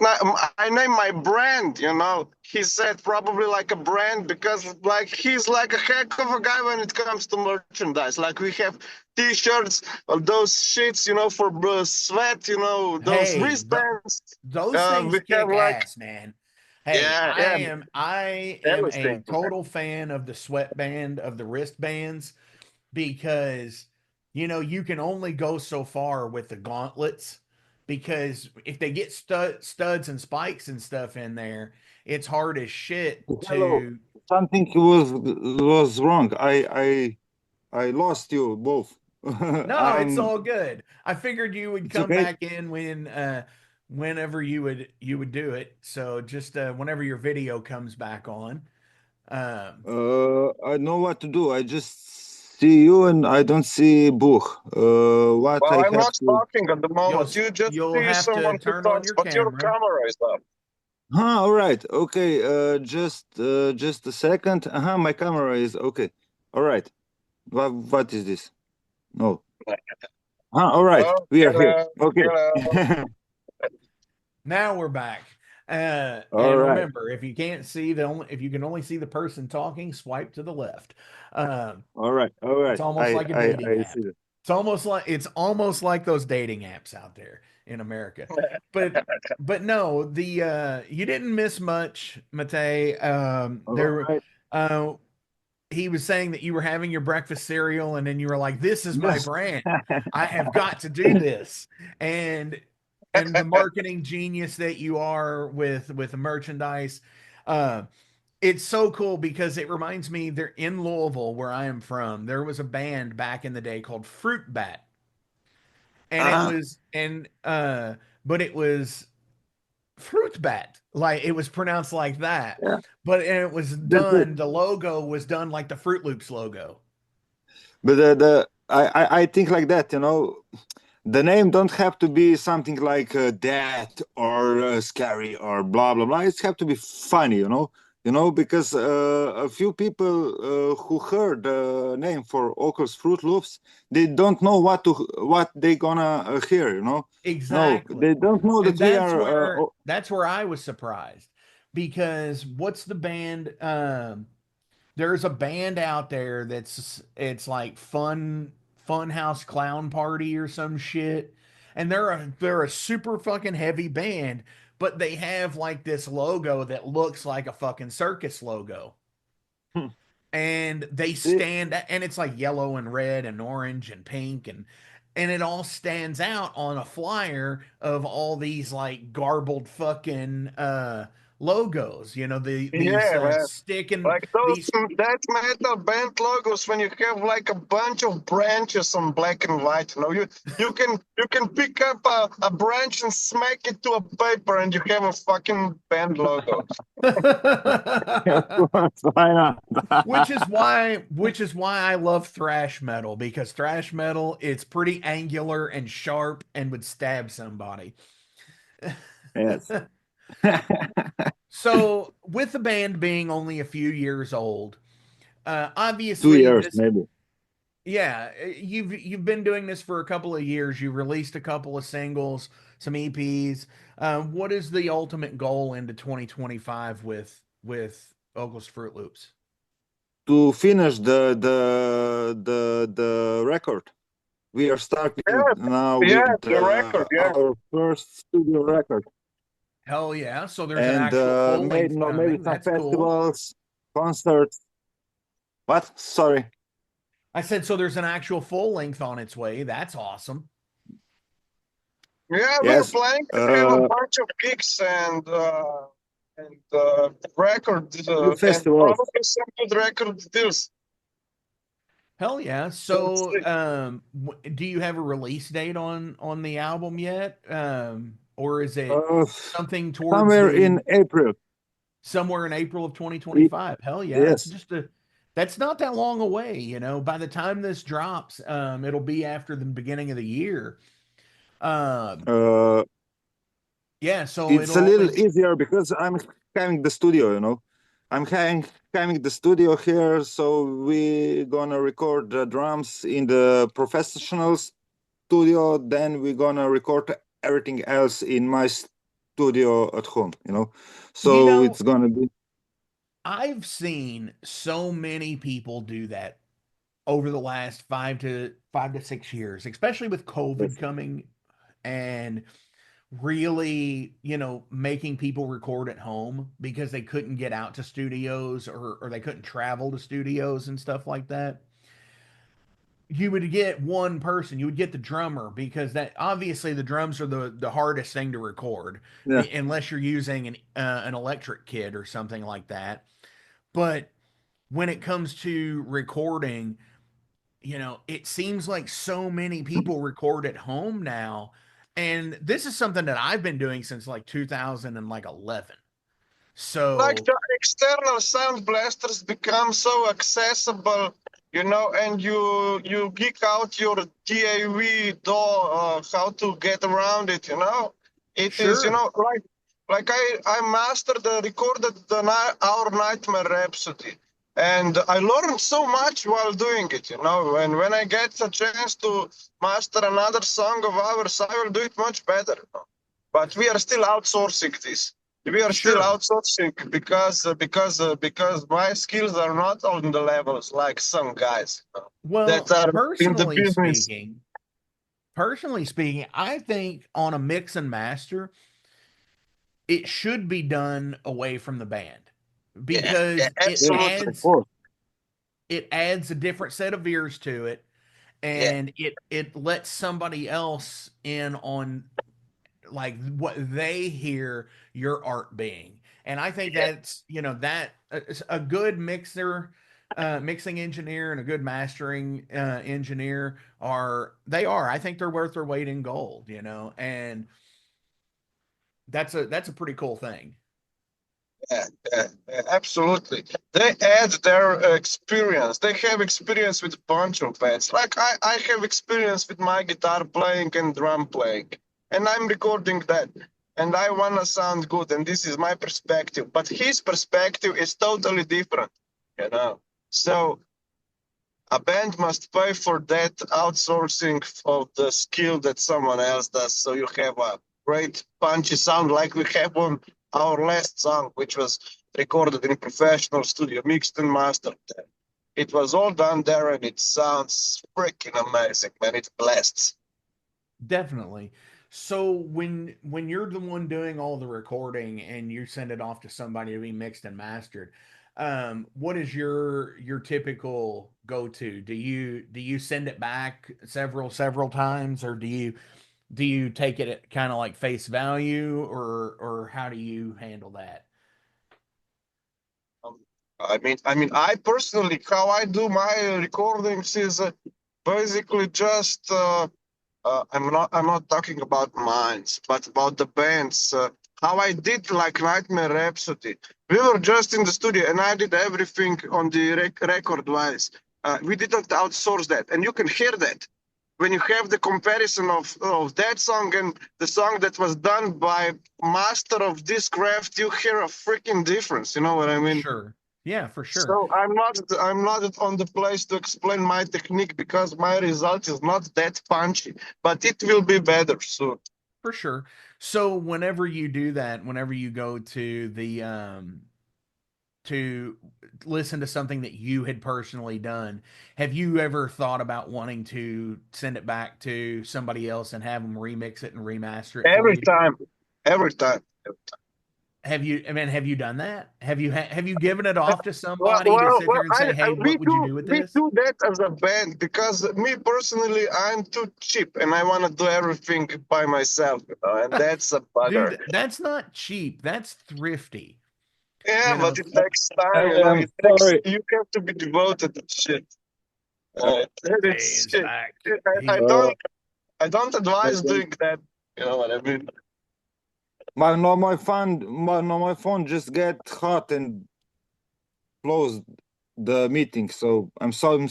I name my brand?" You know, he said probably like a brand because like he's like a heck of a guy when it comes to merchandise. Like we have T-shirts, those shits, you know, for sweat, you know, those Hey, wristbands. those things We have kick like ass, man. Hey, yeah, yeah, I am a everything. total fan of the sweatband, of the wristbands, because you know you can only go so far with the gauntlets, because if they get studs and spikes and stuff in there, it's hard as shit Hello. to. Something was wrong. I lost you both. No, it's I'm. all good. I figured you would It's come okay. back in whenever you would do it. So just whenever your video comes back on. Um, I know what to do. I just see you and I don't see Buch. What Well, I I'm have not to. talking at the moment. You just you'll see have to someone who turn on talks, your but your camera. camera is up. Huh, all right. Okay. Just a second. My camera is okay. All right. What is this? No. All right. Oh, We are here. hello, Okay. hello. Now we're back. All And right. remember, if you can't see if you can only see the person talking, swipe to the left. All right. All It's right. almost like a dating I app. see that. It's almost like those dating apps out there in America. But no, the you didn't miss much, Matej. All right. Uh he was saying that you were having your breakfast cereal and then you were like, "This is my Yes. brand. I have got to do this." And the marketing genius that you are with merchandise, uh it's so cool because it reminds me, there in Louisville where I am from, there was a band back in the day called Fruit Bat. And it Ah. was and but it was Fruit Bat. Like it was pronounced like that. Yeah. But and it was That's it. done, the logo was done like the Fruit Loops logo. But I think like that. The name don't have to be something like that or scary or blah blah blah. It's have to be funny, because a few people who heard the name for Okls Fruit Loops, they don't know what they gonna hear, No, Exactly. they don't know And that we are. that's where I was surprised, because what's the band? There's a band out there it's like Funhouse Clown Party or some shit, and they're a super fucking heavy band, but they have like this logo that looks like a fucking circus logo, and they See, stand, and it's like yellow and red and orange and pink, and it all stands out on a flyer of all these like garbled fucking logos, these Yeah, man. stick and Like those these. death metal band logos when you have like a bunch of branches on black and white. You can pick up a branch and smack it to a paper and you have a fucking band logo. of course, why not? which is why I love thrash metal, because thrash metal, it's pretty angular and sharp and would stab somebody. Yes. So, with the band being only a few years old, 2 years obviously this, maybe. yeah, you've been doing this for a couple of years. You released a couple of singles, some EPs. What is the ultimate goal into 2025 with Okls Fruit Loops? To finish the record. We are starting Yeah, now yeah, with the record, yeah. our first studio record, Hell yeah! So there's an and actual full maybe length maybe coming. some That's cool. festivals, concerts. What? Sorry. I said, so there's an actual full length on its way. That's awesome. Yeah, we're Yes. planning to have a bunch of gigs and records and Festivals. probably some good record deals. Hell yeah! Let's So, see. do you have a release date on the album yet, or is it Uh, something towards somewhere in April. somewhere in April of 2025? Hell yeah! Yes. That's not that long away. By the time this drops, it'll be after the beginning of the year. Um, Uh, Yeah, so It's it'll a little always easier because I'm having the studio, you know. I'm having the studio here, so we gonna record the drums in the professional studio. Then we're gonna record everything else in my studio at home, you know. you So know, it's gonna be I've seen so many people do that over the last 5 to 6 years, especially with COVID coming and really, making people record at home because they couldn't get out to studios or they couldn't travel to studios and stuff like that. You would get one person, you would get the drummer because that obviously the drums are the hardest thing to record yeah. unless you're using an electric kit or something like that. But when it comes to recording, it seems like so many people record at home now. And this is something that I've been doing since like 2011. Like So the external sound blasters become so accessible, and you geek out your DAW door, how to get around it, It is, sure, like I mastered recorded our Nightmare Rhapsody. And I learned so much while doing it, And when I get a chance to master another song of ours, I will do it much better. But we are still outsourcing this. We are still sure. outsourcing because my skills are not on the levels like some guys that Well, are in the business. personally speaking, I think on a mix and master, it should be done away from the band Yeah, yeah, because Yes, absolutely. of course. it adds a different set of ears to it, Yeah, and it lets somebody else in on like what they hear your art being. And I think yeah, that's that a good mixing engineer and a good mastering engineer are I think they're worth their weight in gold, and that's a pretty cool thing. yeah, absolutely. They add their experience. They have experience with a bunch of bands. Like I have experience with my guitar playing and drum playing, and I'm recording that. And I want to sound good, and this is my perspective. But his perspective is totally different. So a band must pay for that outsourcing of the skill that someone else does. So you have a great punchy sound like we have on our last song, which was recorded in a professional studio, mixed and mastered there. It was all done there and it sounds freaking amazing, man. It blasts. Definitely. So when you're the one doing all the recording and you send it off to somebody to be mixed and mastered, what is your typical go-to? Do you send it back several times, or do you take it at kind of like face value, or how do you handle that? Um, I personally, how I do my recordings is basically just I'm not talking about mines, but about the bands. How I did like Nightmare Rhapsody. We were just in the studio, and I did everything on the record wise. We didn't outsource that, and you can hear that when you have the comparison of that song and the song that was done by master of this craft. You hear a freaking difference. You know what I mean? Sure. Yeah, for sure. So I'm not on the place to explain my technique because my result is not that punchy, but it will be better soon. For sure. So whenever you do that, whenever you go to the to listen to something that you had personally done, have you ever thought about wanting to send it back to somebody else and have them remix it and remaster it for Every you? time, every time. Have you done that? Have you given it off to Well, somebody to well, sit well there and say, "Hey, we what would you do do with we this?" do that as a band because me personally, I'm too cheap and I want to do everything by myself, and that's a bugger. Dude, that's not cheap. That's thrifty. Yeah, You know, but it takes time, I'm It takes sorry. you have to be devoted to shit. It's pays back. I Uh, don't I don't advise doing that. You know what I mean? my phone just get hot and closed the meeting. So I'm sorry.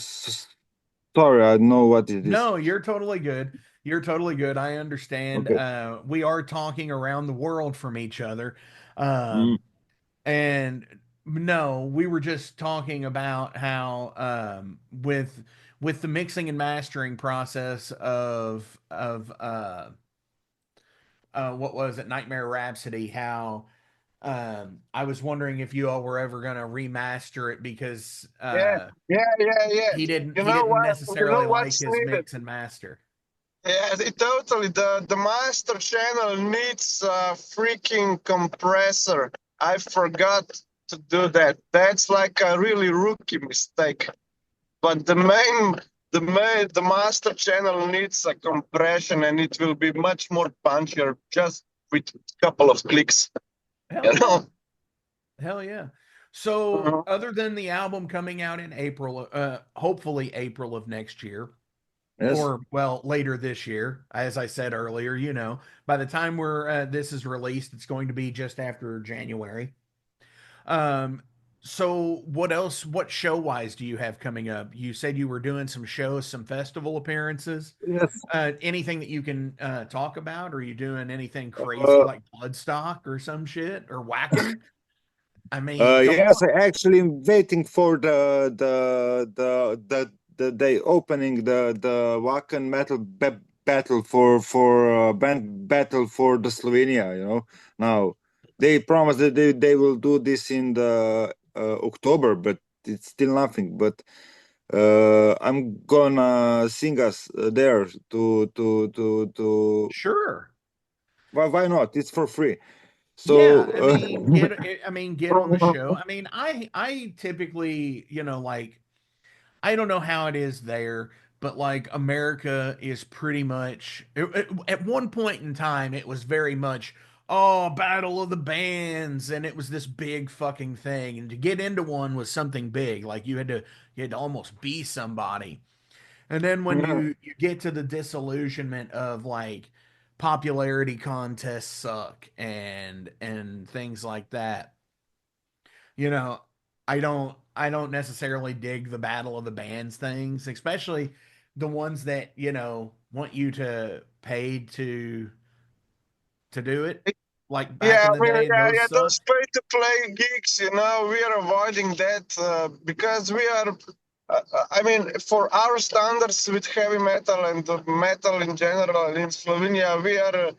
I don't know what it is. No, you're totally good. You're totally good. I understand. Okay. We are talking around the world from each other. Mm. And no, we were just talking about how with the mixing and mastering process of what was it, Nightmare Rhapsody, how I was wondering if you all were ever gonna remaster it because Yeah, yeah. he didn't You necessarily know like what's his needed? mix and master. Yeah, totally. The master channel needs a freaking compressor. I forgot to do that. That's like a really rookie mistake. But the master channel needs a compression, and it will be much more punchier just with a couple of clicks. Hell You yeah. know. Hell yeah. So, other than the album coming out in April, hopefully April of next year, Yes. or well, later this year, as I said earlier, by the time this is released, it's going to be just after January. Um, so what else, what show wise do you have coming up? You said you were doing some shows, some festival appearances. Yes. Anything that you can talk about? Are you doing anything crazy Uh, like Bloodstock or some shit or whacking? I mean, come yes, on. I actually am waiting for the day opening the Wacken metal battle for band battle for the Slovenia. Now they promised that they will do this in the October, but it's still nothing. But I'm gonna sing us there to Sure. why not? It's for free. Yeah, So get on the show. I mean, I typically, like I don't know how it is there, but like America is pretty much at one point in time it was very much oh, battle of the bands and it was this big fucking thing and to get into one was something big. Like you had to almost be somebody. And then when you get to the disillusionment of like popularity contests suck and things like that, you know, I don't necessarily dig the battle of the bands things, especially the ones that, want you to pay to do it. Like back Yeah, in I the mean, day, those yeah, those sucked. pay-to-play gigs, we are avoiding that because we are, I mean, for our standards with heavy metal and the metal in general in Slovenia, we are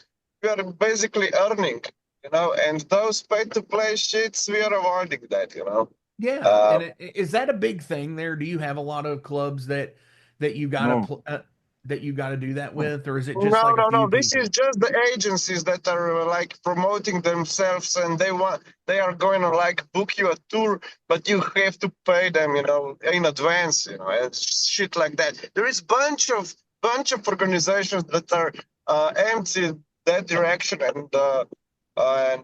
basically earning, and those pay-to-play shits, we are avoiding that. Yeah, Uh, and is that a big thing there? Do you have a lot of clubs that you gotta no. that you gotta do that with, or is it just No, like a no, few no. This is people? just the agencies that are like promoting themselves, and they are going to like book you a tour, but you have to pay them, in advance, and shit like that. There is bunch of organizations that are empty that direction, and I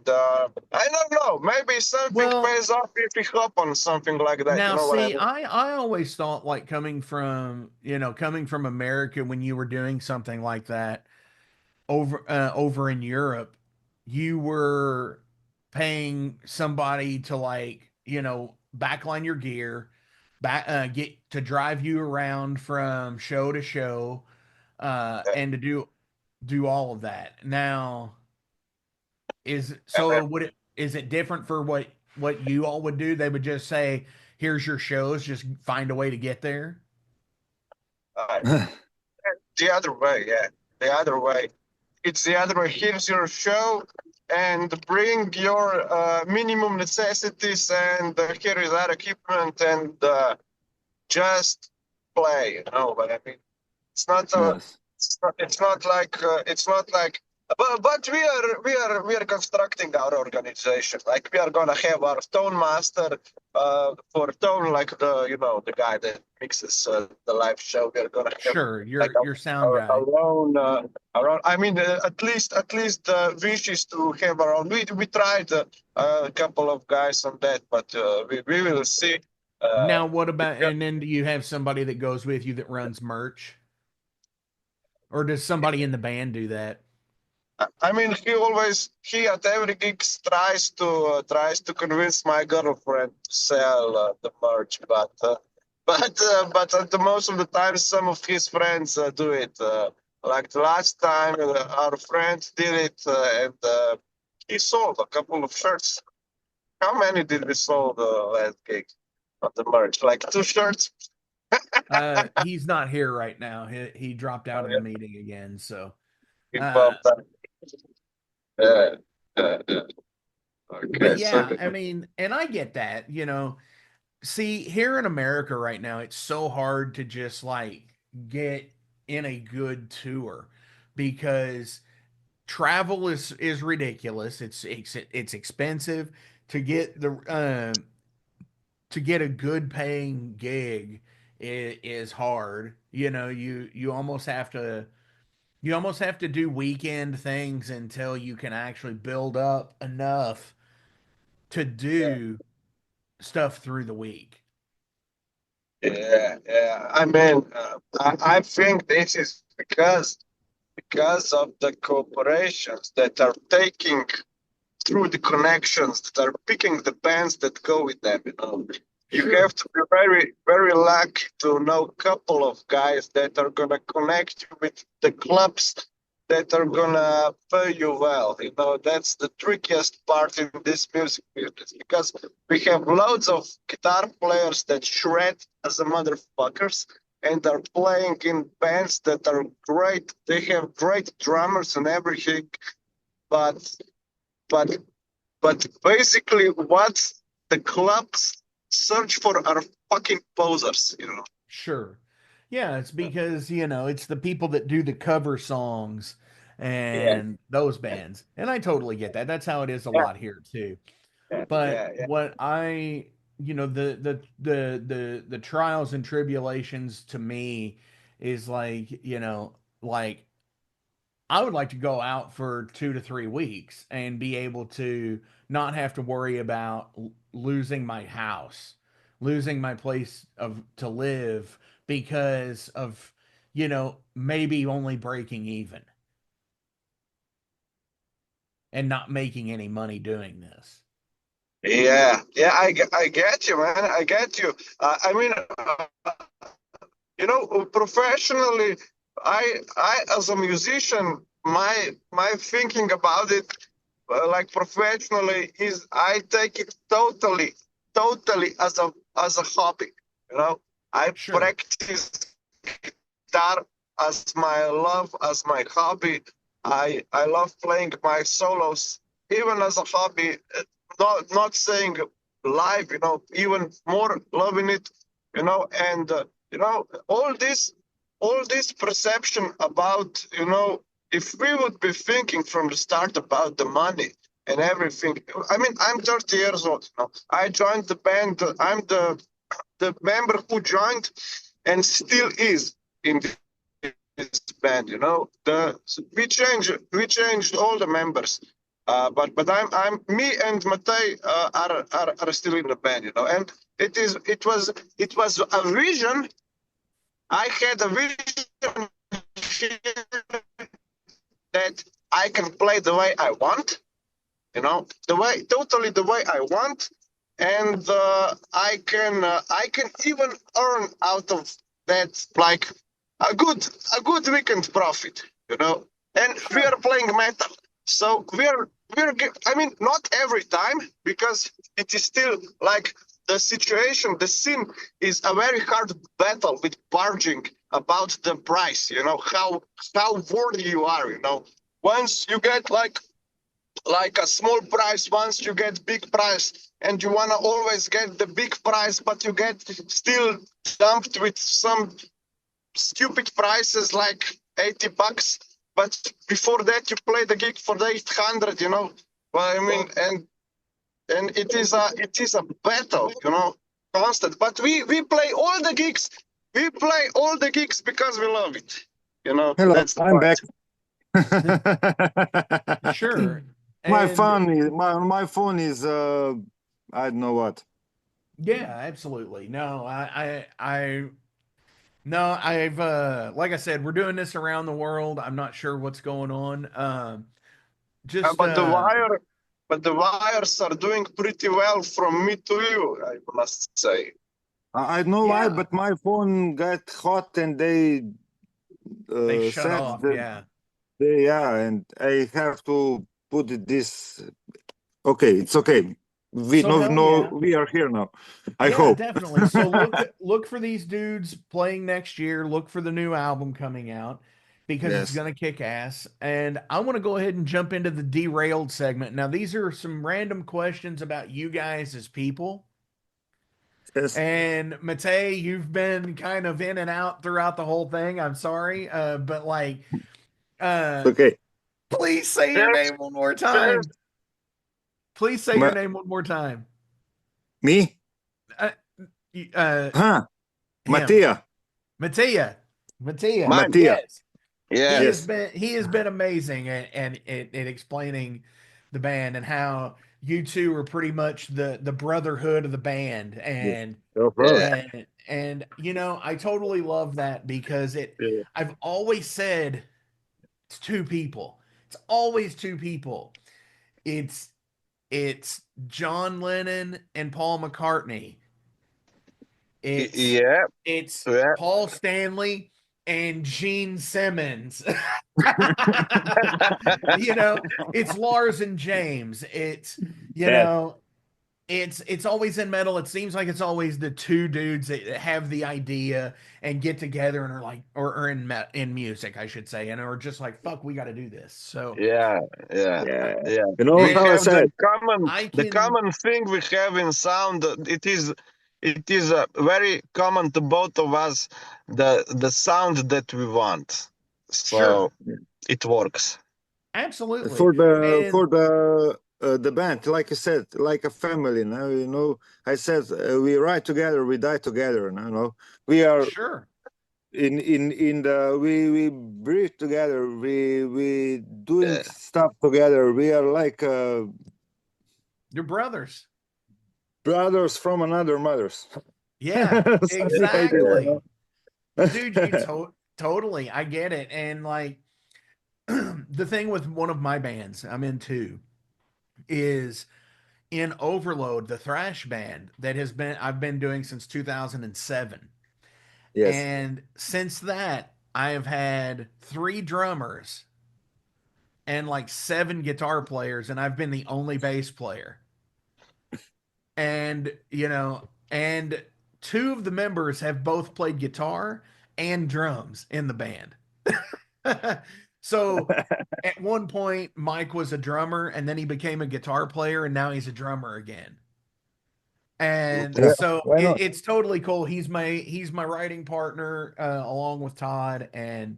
don't know. Maybe something Well, pays off if we hop on something like that. You now, know what I see, mean? I always thought like coming from America when you were doing something like that over in Europe, you were paying somebody to like, backline your gear, get to drive you around from show to show, and to do all of that. Now, is it different for what you all would do? They would just say, "Here's your shows, just find a way to get there." Uh, the other way, yeah, the other way. It's the other way. Here's your show, and bring your minimum necessities, and here is our equipment, and just play. You know what I mean? It's not a, Yes. it's not like. But we are constructing our organization. Like we are gonna have our tone master for tone, like the guy that mixes the live show. We are gonna have Sure, like your sound guy. our own. I mean, at least wish is to have our own. We tried a couple of guys on that, but we will see. Now, what about, Yeah, and then do you have somebody that goes with you that runs merch? Or does somebody in the band do that? I mean, he at every gig tries to convince my girlfriend to sell the merch, but the most of the time, some of his friends do it Like the last time, our friend did it, and he sold a couple of shirts. How many did we sold last gig on the merch? Like 2 shirts. He's not here right now. He dropped out Oh, of the yeah. meeting again. So, We uh, bumped that. Yeah, yeah. but Okay, so yeah, I mean, and I get that, you know. See, here in America right now, it's so hard to just like get in a good tour because travel is ridiculous. It's expensive to get to get a good paying gig is hard. You know, you almost have to do weekend things until you can actually build up enough to do stuff through the week. yeah. I mean, I think this is because of the corporations that are taking through the connections that are picking the bands that go with them. You know, you Sure. have to be very, very lucky to know a couple of guys that are gonna connect you with the clubs that are gonna pay you well. You know, that's the trickiest part in this music business because we have loads of guitar players that shred as a motherfuckers and are playing in bands that are great. They have great drummers and everything, but but but basically what the clubs search for are fucking posers, you know. Sure. Yeah, it's because, you know, it's the people that do the cover songs Yeah, and those bands. And I totally get that. That's how it is a yeah, lot here too. But yeah. what I, you know, the trials and tribulations to me is like, you know, like I would like to go out for 2 to 3 weeks and be able to not have to worry about losing my house, losing my place of to live because of, you know, maybe only breaking even and not making any money doing this. Yeah, I get you, man. I get you. I mean, you know, professionally, I as a musician, my thinking about it, like professionally, is I take it totally as a hobby. You know, I Sure. practice guitar as my love, as my hobby. I love playing my solos, even as a hobby. Not saying live, you know, even more loving it, you know, and you know, all this perception about, you know, if we would be thinking from the start about the money and everything. I mean, I'm 30 years old. You know, I joined the band. I'm the member who joined and still is in this band. You know, we changed all the members. But I'm me and Matej are still in the band, you know, and it was a vision. I had a vision that I can play the way I want, you know, totally the way I want, and I can even earn out of that like a good weekend profit, you know. And we Sure. are playing metal, so I mean, not every time because it is still like the situation, the scene is a very hard battle with barging about the price, you know, how worthy you are, you know. Once you get like a small price, once you get big price, and you want to always get the big price, but you get still dumped with some stupid prices like $80, but before that you play the gig for the 800, you know. Well, I mean, and it is a battle, you know, constant, but we play all the gigs, because we love it, you know. Hello, That's the I'm point. back. Sure. My And phone is my phone is I don't know what. yeah, absolutely. No, no, I've like I said, we're doing this around the world. I'm not sure what's going on. Uh, Just but the wire, but the wires are doing pretty well from me to you, I must say. I don't know why, yeah, but my phone got hot and they They shut said off. that Yeah. and I have to put this. Okay, it's okay. We So hell know yeah. we are here now. I Yeah, hope. definitely. So look for these dudes playing next year. Look for the new album coming out because it's Yes. gonna kick ass. And I want to go ahead and jump into the derailed segment. Now, these are some random questions about you guys as people. Yes. And Matej, you've been kind of in and out throughout the whole thing. I'm sorry, but like, Okay. please say your First, name one more first, time. Please say your Ma name one more time. me? Uh, uh, Huh? him. Matija. Matija. Matija. mine. Matija. Yes. Yeah, Yes. He has been amazing and explaining the band and how you two are pretty much the brotherhood of the band Yes. and Of course. yeah, you know, I totally love that because yeah. I've always said it's two people. It's always two people. It's it's John Lennon and Paul McCartney. It's Yeah, it's yeah, Paul Stanley and Gene Simmons. You know, it's Lars and James. It's you Yes. know, it's always in metal. It seems like it's always the two dudes that have the idea and get together and are like, or in music, I should say, and are just like, fuck, we got to do this. So yeah, yeah, Yeah. yeah. You know We man, how I have said? I the can common thing we have in sound. It is very common to both of us. The sound that we want, sure, so it works. absolutely, For and the band, like I said, like a family. Now you know. I said we ride together, we die together. You know, we are sure, in the we breathe together. We doing Yeah, stuff together. We are like you're brothers. brothers from another mothers. Yeah, Something like this, yeah, exactly. you Dude, you know. totally, I get it. And like the thing with one of my bands I'm in too is in Overload, the thrash band that I've been doing since 2007. Yes. And since that, I have had 3 drummers and like 7 guitar players, and I've been the only bass player. And, you know, and 2 of the members have both played guitar and drums in the band. So at one point, Mike was a drummer and then he became a guitar player and now he's a drummer again. And Yeah. so Why not? it's totally cool. He's my writing partner along with Todd, and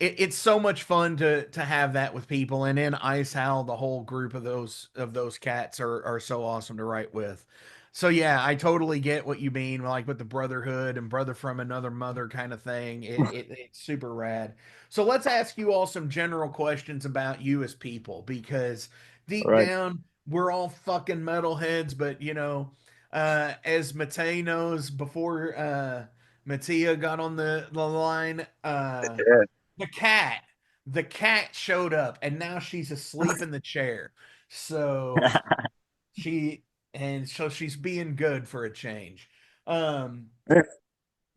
it's so much fun to have that with people. And in Ice Howl, the whole group of those cats are so awesome to write with. So yeah, I totally get what you mean, like with the brotherhood and brother from another mother kind of thing. It's super rad. So let's ask you all some general questions about you as people, because All deep right. down we're all fucking metalheads. But you know, as Matej knows, before Mattia got on the line, yeah. the cat the cat showed up and now she's asleep in the chair. So she's being good for a change. um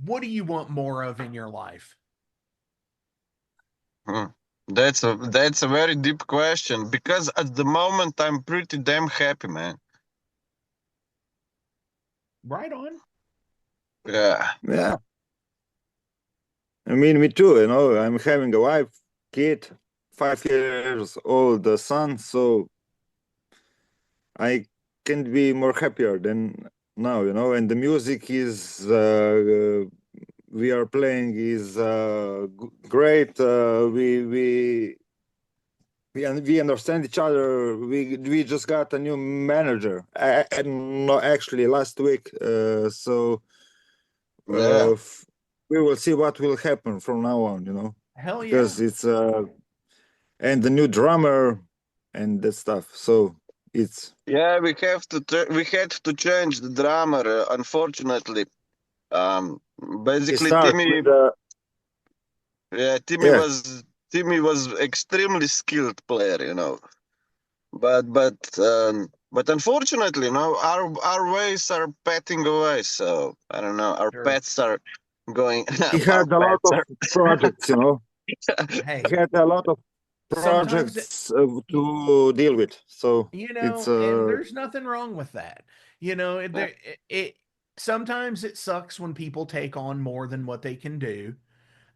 what do you want more of in your life? Hmm. That's a very deep question because at the moment I'm pretty damn happy, man. Right on. Yeah, Yeah. I mean, me too. You know, I'm having a wife, kid, 5 years old, son. So I can't be more happier than now. You know, and the music is we are playing is great. We understand each other. We just got a new manager. No, actually, last week. So yeah, we will see what will happen from now on. You know, Hell yeah. because it's and the new drummer and that stuff. So it's yeah. We had to change the drummer. Unfortunately, um, we basically start with the Timmy yeah. was extremely skilled player, but unfortunately, our ways are patting away. So I don't know. Our Sure. paths are going. He had a lot of projects, you know. Hey, He had a lot of sometimes projects to deal with. So it's and there's nothing wrong with that. It sometimes it sucks when people take on more than what they can do.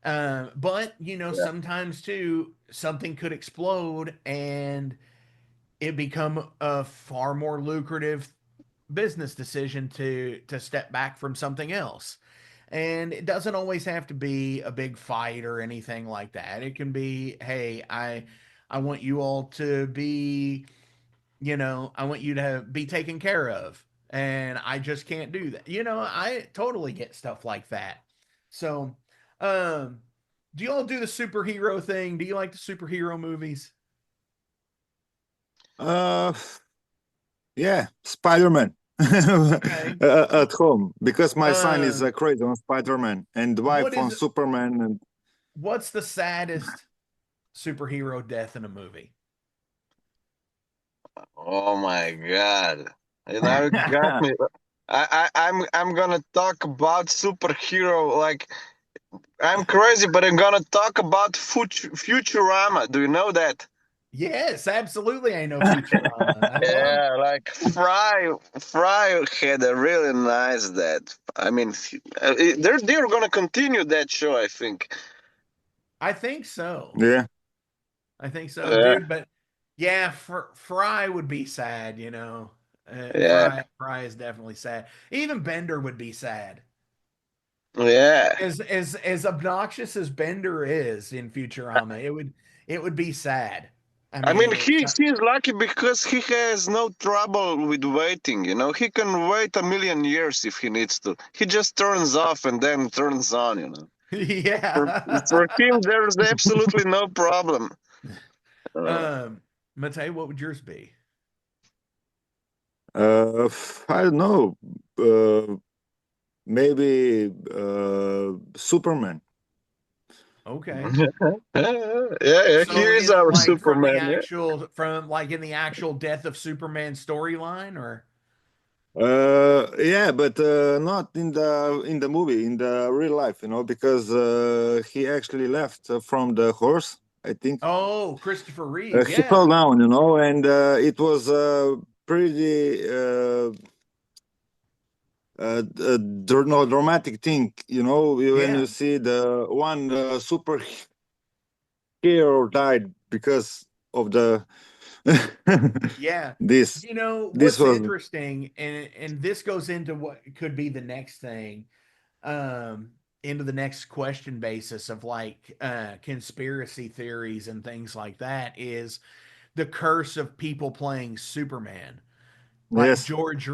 But sometimes too, something could explode and it become a far more lucrative business decision to step back from something else. And it doesn't always have to be a big fight or anything like that. It can be, hey, I want you all to be, I want you to be taken care of. And I just can't do that. I totally get stuff like that. So, um, do you all do the superhero thing? Do you like the superhero movies? uh yeah, Spider-Man. Okay. At home because my son is Um, crazy on Spider-Man and what wife on is Superman and what's the saddest superhero death in a movie? Oh my God! Now you got me. I'm gonna talk about superhero. Like I'm crazy, but I'm gonna talk about Futurama. Do you know that? Yes, absolutely. I know Futurama. I love. Yeah, like Fry had a really nice that. I mean, they're gonna continue that show, I think. I think so. yeah. I think so, Yeah, dude. But yeah, Fry would be sad. yeah, Fry is definitely sad. Even Bender would be sad. yeah. As obnoxious as Bender is in Futurama, it would be sad. I I mean, mean, he's lucky because he has no trouble with waiting. He can wait a million years if he needs to. He just turns off and then turns on. For yeah. for him, there's absolutely no problem. Uh, Matej, what would yours be? I don't know. Maybe Superman. Okay. yeah, he So is in our like Superman. Yeah. from like in the actual death of Superman storyline or Yeah, but not in the movie, in the real life, because he actually left from the horse, I think. oh, Christopher Reeve. He Yeah. fell down, and it was pretty no, dramatic thing, when Yeah. you see the one superhero died because of the Yeah. this. This What's was interesting and this goes into what could be the next thing into the next question basis of like conspiracy theories and things like that is the curse of people playing Superman. Like yes, George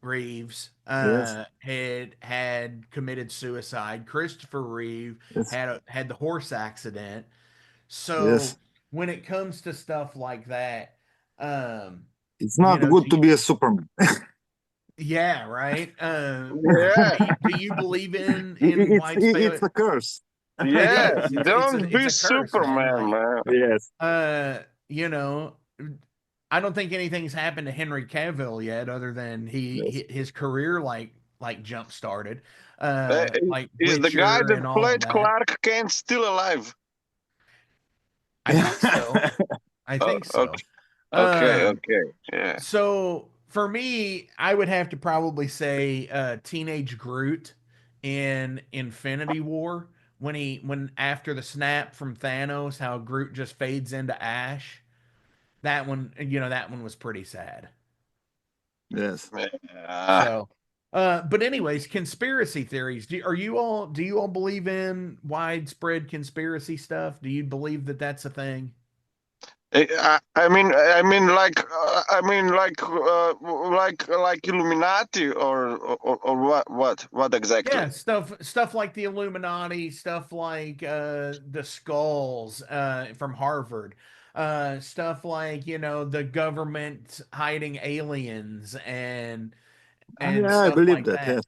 Reeves yes, had committed suicide. Christopher Reeve yes, had the horse accident. yes. So when it comes to stuff like that, um, It's not do good to you, be a Superman. yeah, right. Yeah, Do you believe in wide It's space? a curse. It yeah. is. Don't It's be a curse, man. Superman, Like man. Yes. uh, you know, I don't think anything's happened to Henry Cavill yet, other than Yes. his career like jump started, Uh, like is the guy Witcher that and all of played that. Clark Kent still alive? I think so. I Oh, think so. okay, okay, Um, okay. Yeah. so for me, I would have to probably say Teenage Groot in Infinity War when after the snap from Thanos, how Groot just fades into ash. That one was pretty sad. Yes. Yeah. So, but anyways, conspiracy theories. Do you all believe in widespread conspiracy stuff? Do you believe that that's a thing? Like Illuminati or what exactly? Yeah, stuff like the Illuminati, stuff like the skulls from Harvard, stuff like the government hiding aliens and Yeah, I stuff believe like that. that. Yes.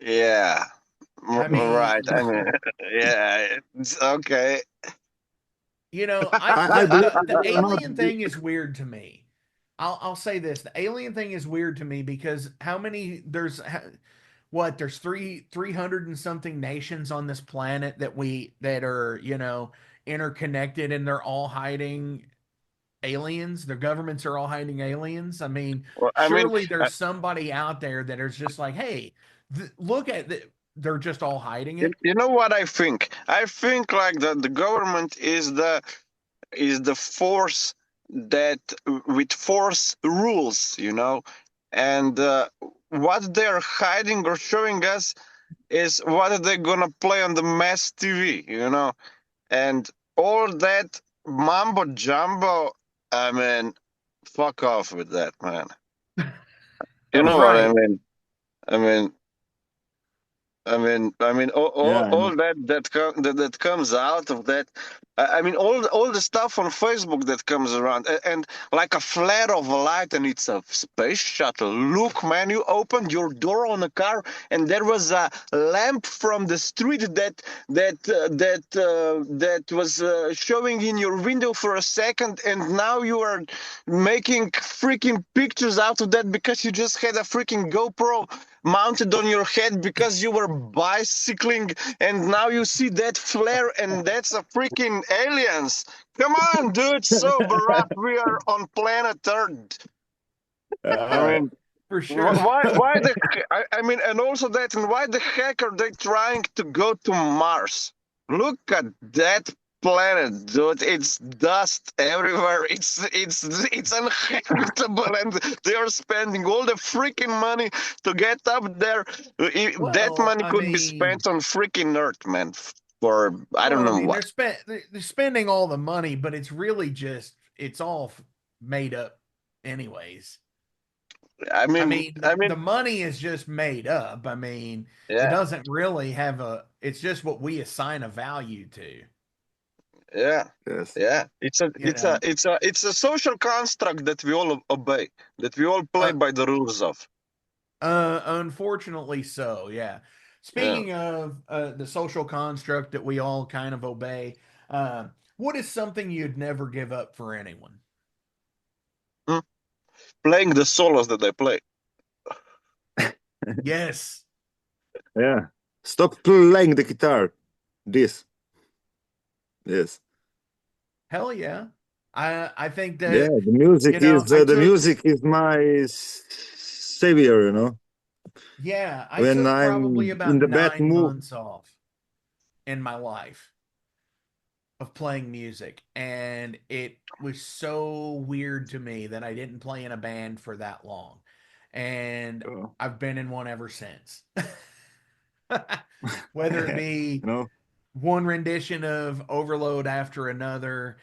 Yeah, I right. I mean, mean, yeah, it's okay. I I believe the not. alien thing is weird to me. I'll say this: the alien thing is weird to me because how many what there's 300 and something nations on this planet that are interconnected, and they're all hiding aliens. Their governments are all hiding aliens. I mean, Well, I mean, surely there's somebody out there that is just like, hey, look at they're just all hiding it. you know what I think? I think like the government is the force that with force rules, and what they're hiding or showing us is what they're gonna play on the mass TV, and all that mumbo jumbo. I mean, fuck off with that, man. You know what I Right. mean? I mean, I mean, Yeah, I all know. that comes out of that. I mean, all the stuff on Facebook that comes around, and like a flare of light, and it's a space shuttle. Look, man, you opened your door on a car, and there was a lamp from the street that was showing in your window for a second, and now you are making freaking pictures out of that because you just had a freaking GoPro mounted on your head because you were bicycling, and now you see that flare, and that's a freaking aliens. Come on, dude, sober up. We are on planet Earth. I Uh, mean, For sure. why I mean, and also that, and why the heck are they trying to go to Mars? Look at that planet, dude. It's dust everywhere. It's uninhabitable, and they are spending all the freaking money to get up there. That Well, money I could be mean, spent on freaking Earth, man. For I don't well, I know mean, what. they're spending all the money, but it's really just it's all made up, anyways. I I mean, mean, I mean, the money is just made up. I mean, it yeah, doesn't really have it's just what we assign a value to, yeah. yes. Yeah, it's a you it's a know. it's a it's a social construct that we all obey, that we all play Uh, by the rules of. Unfortunately, so yeah. Yeah. Speaking of the social construct that we all kind of obey, what is something you'd never give up for anyone? Hmm. Playing the solos that I play. Yes, Yeah. Stop playing the guitar. This. Yes. hell yeah. I think Yeah, that I the took music is my savior, yeah, I when took probably I'm in about the bad nine mood. months off in my life of playing music, and it was so weird to me that I didn't play in a band for that long, and Oh. I've been in one ever since. Whether it be You know, one rendition of Overload after another,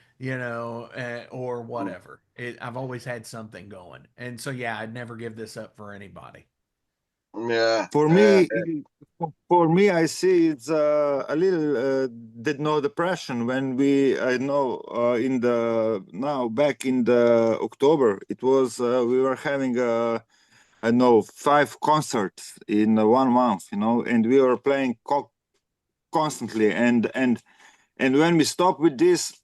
or Oh. whatever. I've always had something going, and so yeah, I'd never give this up for anybody. Yeah. for Yeah. me, for me, I see it's a little did no depression when I know in the now back in the October, it was we were having I know 5 concerts in 1 month, and we were playing constantly, and when we stopped with this,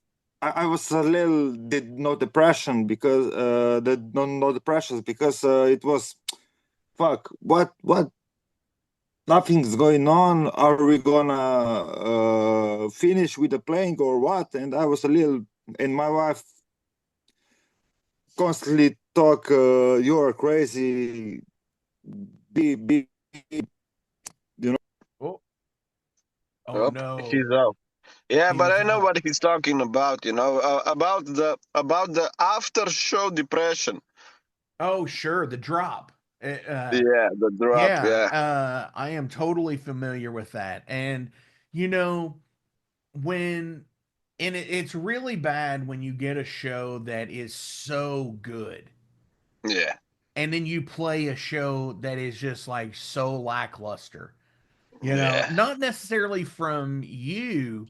I was a little did no depression because no depressions because it was fuck what nothing's going on. Are we gonna finish with the playing or what? And I was a little, and my wife constantly talk, you are crazy, be, you know. Oh, oh Up. no, He's up. Yeah, he but was I know out. what he's talking about. About the after show depression. Oh, sure, the drop. Yeah, the drop. Yeah, Yeah. I am totally familiar with that. And you know, when it's really bad when you get a show that is so good Yeah. and then you play a show that is just like so lackluster. Yeah. Not necessarily from you,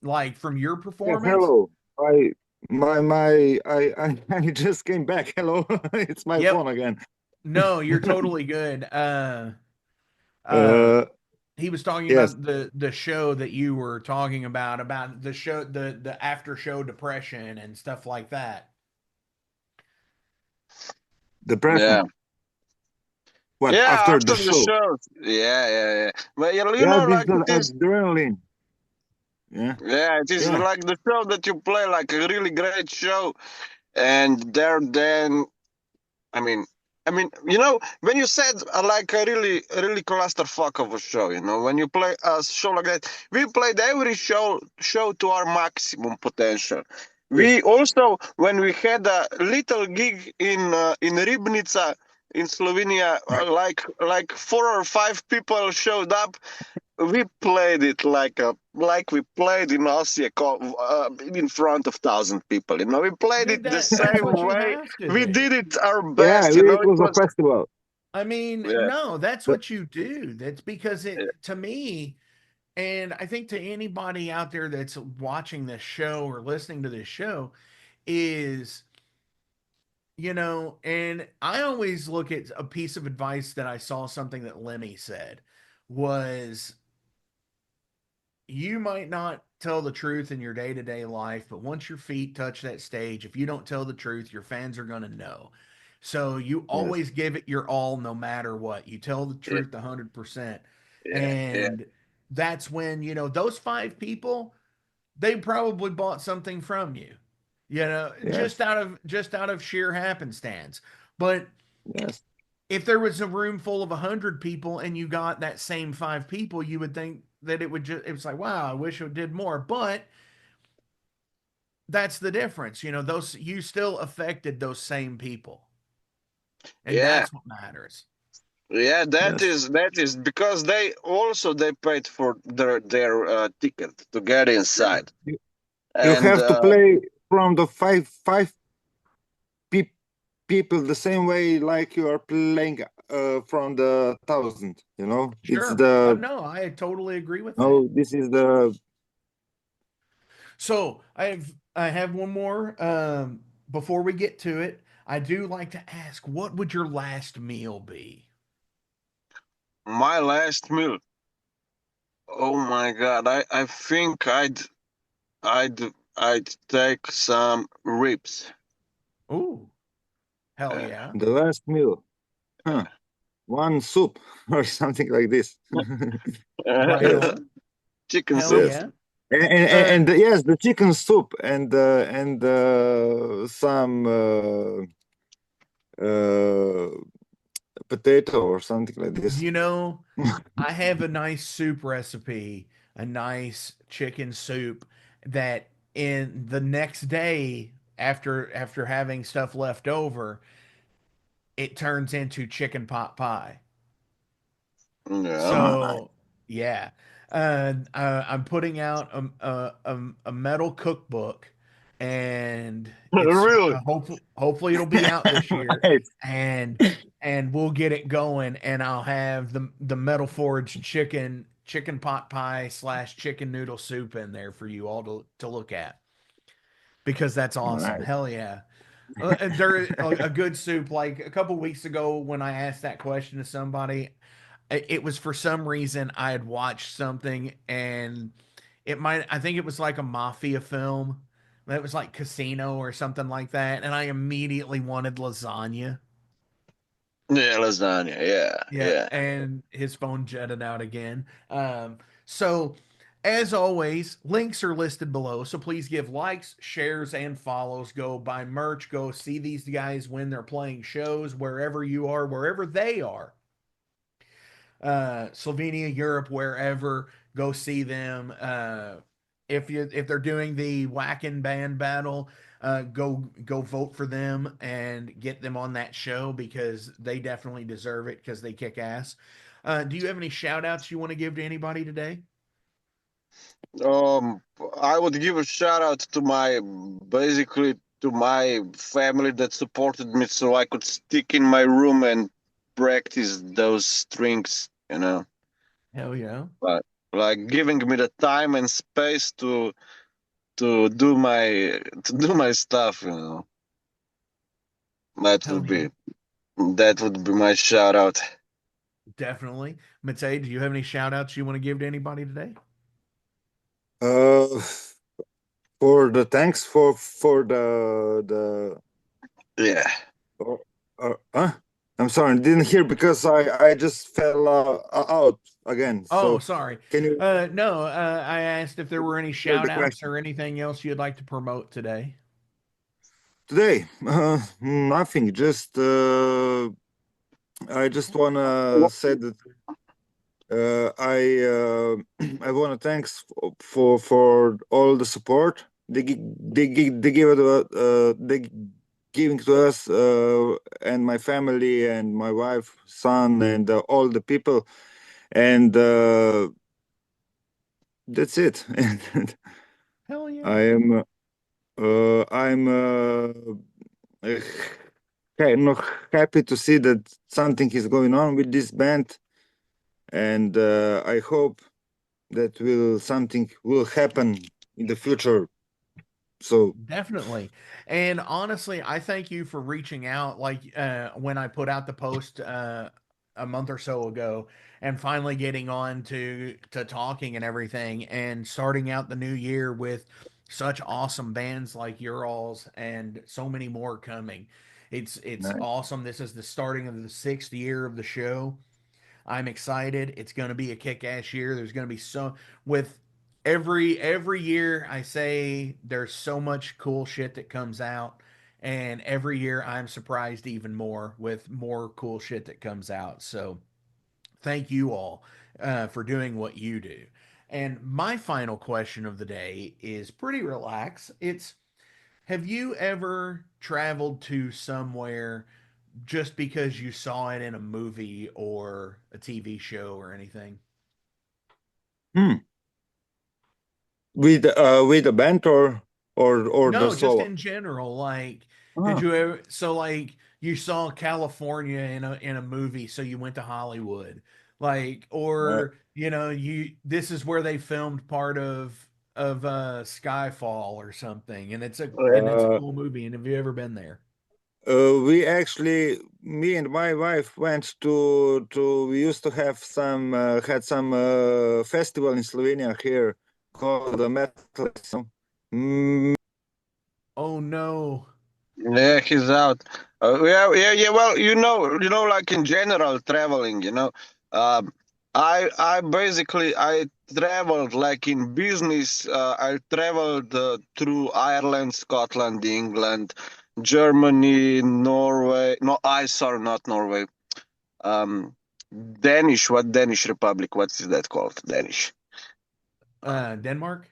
like from your Yeah, performance. hello. I just came back. Hello, it's my Yep. phone again. No, you're totally good. Uh uh, he was talking yes. about the show that you were talking about the show, the after show depression and stuff like that. depression. What Yeah, after after the the show? show. Yeah. But you Yeah, know, this like is it is. adrenaline. Yeah, Yeah, it is yeah, like the show that you play, like a really great show, and there then you know, when you said like a really clusterfuck of a show, you know, when you play a show like that, we played every show to our maximum potential. yeah, We also, when we had a little gig in Ribnica in Slovenia, like 4 or 5 people showed up. We played it like we played in Osijek in front of 1,000 people. You know, we played Dude, it the that's same what you way. have to We do. did it our yeah. best. You know, It it was a was festival. I mean, yeah, no, that's But what you do. That's because to me, and I think to anybody out there that's watching this show or listening to this show, is, and I always look at a piece of advice that I saw something that Lemmy said was, you might not tell the truth in your day-to-day life, but once your feet touch that stage, if you don't tell the truth, your fans are going to know. So you yes, always give it your all no matter what. You tell the yeah, truth 100%. yeah, And that's when, those 5 people, they probably bought something from you. yes, Just out of sheer happenstance. But yes, if there was a room full of 100 people and you got that same 5 people, you would think that it was like, wow, I wish it did more. But that's the difference. Those, you still affected those same people. And yeah. that's what matters. Yeah, yes. that is because they paid for their ticket to get Sure. inside, You and have to play from the five pe people the same way like you are playing from the 1,000. You know, it's Sure. the No, I totally agree with that. no. This is the So I have one more. Before we get to it, I do like to ask, what would your last meal be? my last meal. Oh my God, I think I'd I'd take some ribs. Ooh, hell Uh, yeah. the last meal. Huh. One soup or something like this. Right Yes, on. chicken Hell soup. yes. yeah. And yes, the chicken soup and some uh, potato or something like this. You know, I have a nice soup recipe, a nice chicken soup that in the next day after having stuff left over, it turns into chicken pot pie. Yeah, Ah, So yeah, I'm putting out a metal cookbook, and it's really. hopefully it'll be out this year, nice. and we'll get it going, and I'll have the metal forged chicken pot pie / chicken noodle soup in there for you all to look at, because that's awesome. Nice. Hell yeah. There a good soup. Like a couple weeks ago when I asked that question to somebody, it was for some reason I had watched something, and I think it was like a mafia film. That was like Casino or something like that, and I immediately wanted lasagna. Yeah, lasagna. Yeah, Yeah, yeah. and his phone jetted out again. So as always, links are listed below. So please give likes, shares, and follows. Go buy merch. Go see these guys when they're playing shows, wherever you are, wherever they are. Slovenia, Europe, wherever. Go see them. If they're doing the Whackin' Band Battle, go vote for them and get them on that show, because they definitely deserve it, because they kick ass. Do you have any shout outs you want to give to anybody today? Um, I would give a shout out to basically to my family that supported me, so I could stick in my room and practice those strings. You know, Hell yeah. like like giving me the time and space to do my stuff. You know, that Hell would yeah. be that would be my shout out. Definitely. Matej, do you have any shout outs you want to give to anybody today? Uh, for the thanks for the Yeah. I'm sorry, I didn't hear because I just fell out again. Oh, So sorry. can you No, I asked if there were any repeat shout the outs question? or anything else you'd like to promote today. Today, nothing. Just I just wanna say that I wanna thanks for all the support they give it they giving to us and my family and my wife, son, and all the people, and that's it. And Hell yeah. I'm uh, no, happy to see that something is going on with this band, and I hope that something will happen in the future. So Definitely. And honestly, I thank you for reaching out. Like when I put out the post a month or so ago and finally getting on to talking and everything and starting out the new year with such awesome bands like your alls and so many more coming. It's nice. awesome. This is the starting of the 6th year of the show. I'm excited. It's going to be a kick-ass year. There's going to be so with every year I say there's so much cool shit that comes out, and every year I'm surprised even more with more cool shit that comes out. So thank you all for doing what you do. And my final question of the day is pretty relaxed. It's have you ever traveled to somewhere just because you saw it in a movie or a TV show or anything? Hmm. With a band or the No, just solo? in general. Like, did Ah, you ever? So, like, you saw California in a movie, so you went to Hollywood, like, right. or you this is where they filmed part of Skyfall or something, and it's a Uh, cool movie. And have you ever been there? we actually, me and my wife went to. We used to have some had some festival in Slovenia here called the Metal. Mm, Oh no. Yeah, he's out. Yeah. Well, like in general, traveling. I basically I traveled like in business. I traveled through Ireland, Scotland, England, Germany, Norway. No, I sorry, not Norway. Um, Danish. What Danish Republic? What is that called? Danish. Denmark?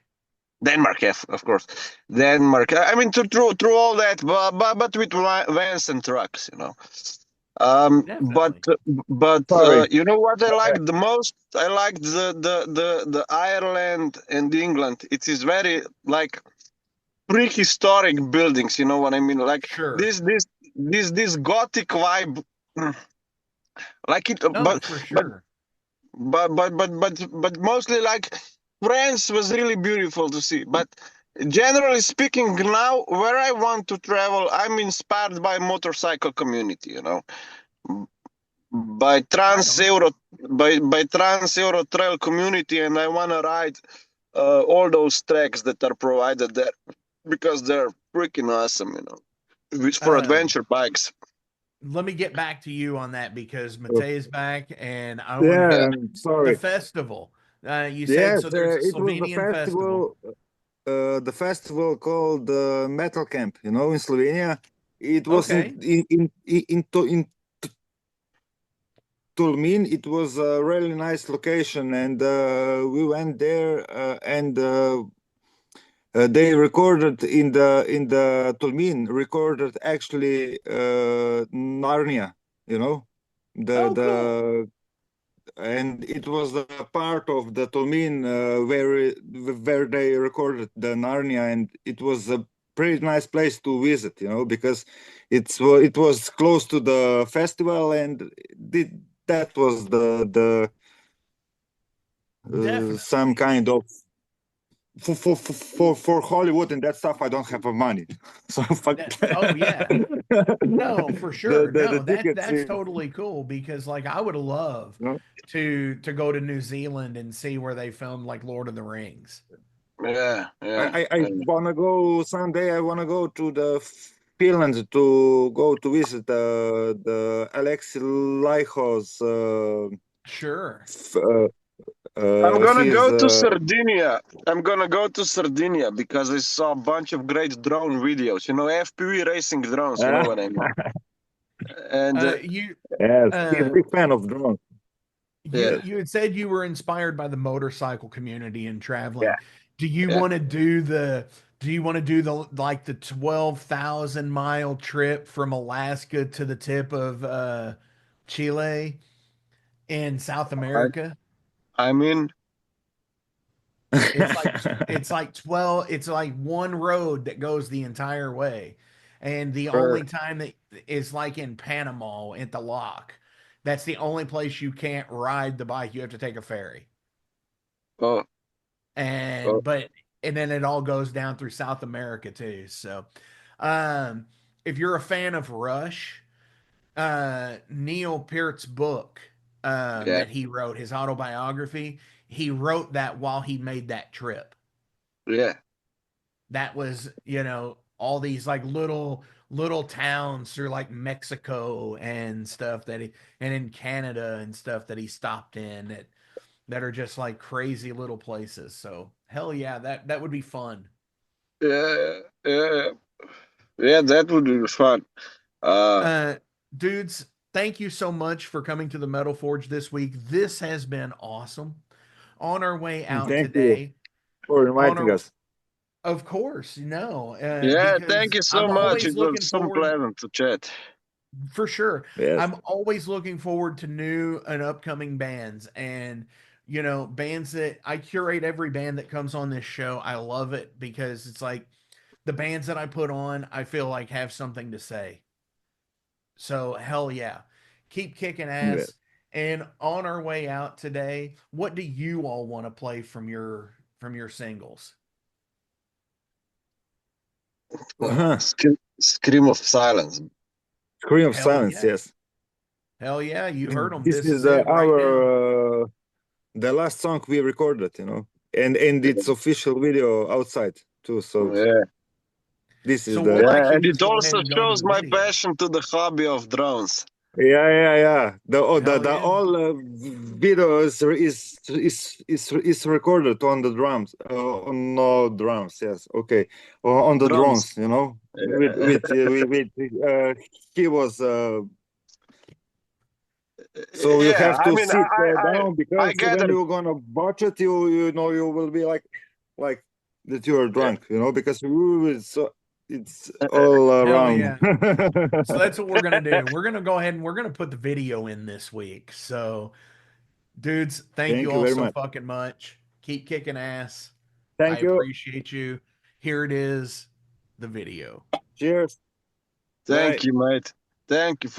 Denmark, yeah, of course. Denmark. I mean, through all that, but with vans and trucks. But Definitely. sorry. you know what I like the most? I like the Ireland and England. It is very like prehistoric buildings. You know what I mean? Like Sure. this Gothic vibe. Like it, No, for sure. but mostly like France was really beautiful to see. But generally speaking, now where I want to travel, I'm inspired by motorcycle community. By Right Trans on. Euro, by Trans Euro Trail community, and I wanna ride all those tracks that are provided there because they're freaking awesome. For Um, adventure bikes. Let me get back to you on that because Matej is back, and I want Yeah. Yeah, to I'm the sorry. festival. You said Yes, so. There's a it was Slovenian festival. the festival called Metal Camp. In Slovenia. It was Okay. in Tulmin. It was a really nice location, and we went there, and they recorded in the Tulmin recorded actually Narnia. You know, the Oh, cool. the and it was a part of the Tolmin where they recorded the Narnia, and it was a pretty nice place to visit, because it was close to the festival, and that was the some Definitely. kind of for Hollywood and that stuff. I don't have the money, so fuck Oh yeah. No, for sure. the No, tickets. that's totally cool because like I would love to go to New Zealand and see where they filmed like Lord of the Rings. Yeah, yeah. I wanna go someday. I wanna go to the Finland to go to visit the Alexei Laiho's. Sure. I'm gonna his, go to Sardinia. I'm gonna go to Sardinia because I saw a bunch of great drone videos. You know, FPV racing drones. You know what I mean? And You Yes, he's a big fan of drones. you had said you were inspired by the motorcycle community and traveling. Yeah. Do you want to do the like the 12,000-mile trip from Alaska to the tip of Chile in South America? I mean, It's like one road that goes the entire way. And the only time that is like in Panama at the lock. That's the only place you can't ride the bike. You have to take a ferry. oh, And then it all goes down through South America too. So if you're a fan of Rush, Neil Peart's book that he wrote, his autobiography, he wrote that while he made that trip. yeah. That was, you know, all these like little towns through like Mexico and stuff and in Canada and stuff that he stopped in that are just like crazy little places. So hell yeah, that would be fun. Yeah, that would be fun. Dudes, thank you so much for coming to the Metal Forge this week. This has been awesome. On our way out today, for inviting us. Of course, thank you so much. It was so pleasant to chat. For sure. Yes. I'm always looking forward to new and upcoming bands, and you know, bands that I curate every band that comes on this show. I love it because it's like the bands that I put on, I feel like have something to say. So hell yeah. Keep kicking ass. Yeah. And on our way out today, what do you all want to play from your singles? Scream of Silence. Scream of Hell Silence, yeah. Yes. Hell yeah, you heard them. This is it right our the last song we recorded, you know, and its official video outside too. So this is and it also shows my passion to the hobby of drones. Yeah. The all video is recorded on the drums, on no drums. Yes, okay, on the drones. You know, with he was. So you have to sit down because when you're gonna watch it, you know you will be like that you are drunk. You know, because it's all around. Yeah. So that's what we're going to do. We're going to go ahead and we're going to put the video in this week. So, dudes, thank you all so fucking much. Keep kicking ass. Thank you. I appreciate you. Here it is, the video. Cheers. Thank you, mate. Thank you.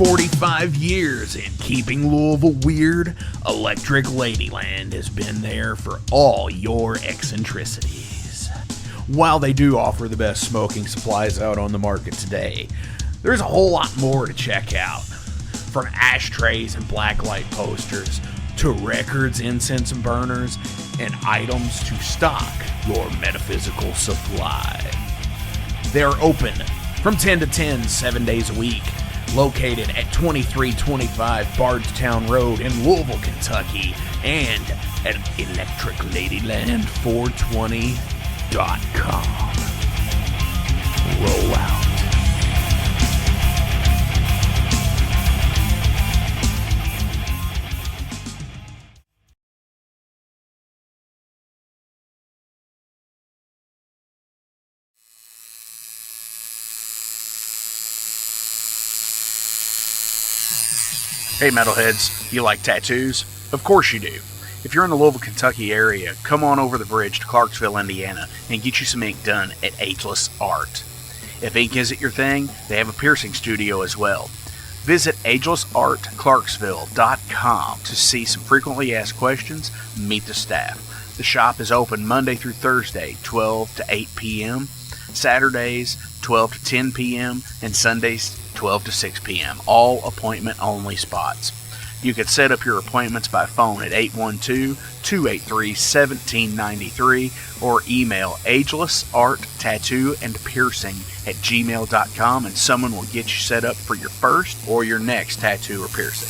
45 years in keeping Louisville weird, Electric Ladyland has been there for all your eccentricities. While they do offer the best smoking supplies out on the market today, there's a whole lot more to check out. From ashtrays and blacklight posters, to records, incense and burners, and items to stock your metaphysical supply. They're open from 10 to 10, 7 days a week, located at 2325 Bardstown Road in Louisville, Kentucky, and at electricladyland420.com. Roll out. Hey metalheads, you like tattoos? Of course you do. If you're in the Louisville, Kentucky area, come on over the bridge to Clarksville, Indiana, and get you some ink done at Ageless Art. If ink isn't your thing, they have a piercing studio as well. Visit agelessartclarksville.com to see some frequently asked questions, meet the staff. The shop is open Monday through Thursday, 12 to 8 p.m., Saturdays, 12 to 10 p.m., and Sundays, 12 to 6 p.m., all appointment-only spots. You can set up your appointments by phone at 812-283-1793 or email agelessarttatooandpiercing@gmail.com and someone will get you set up for your first or your next tattoo or piercing.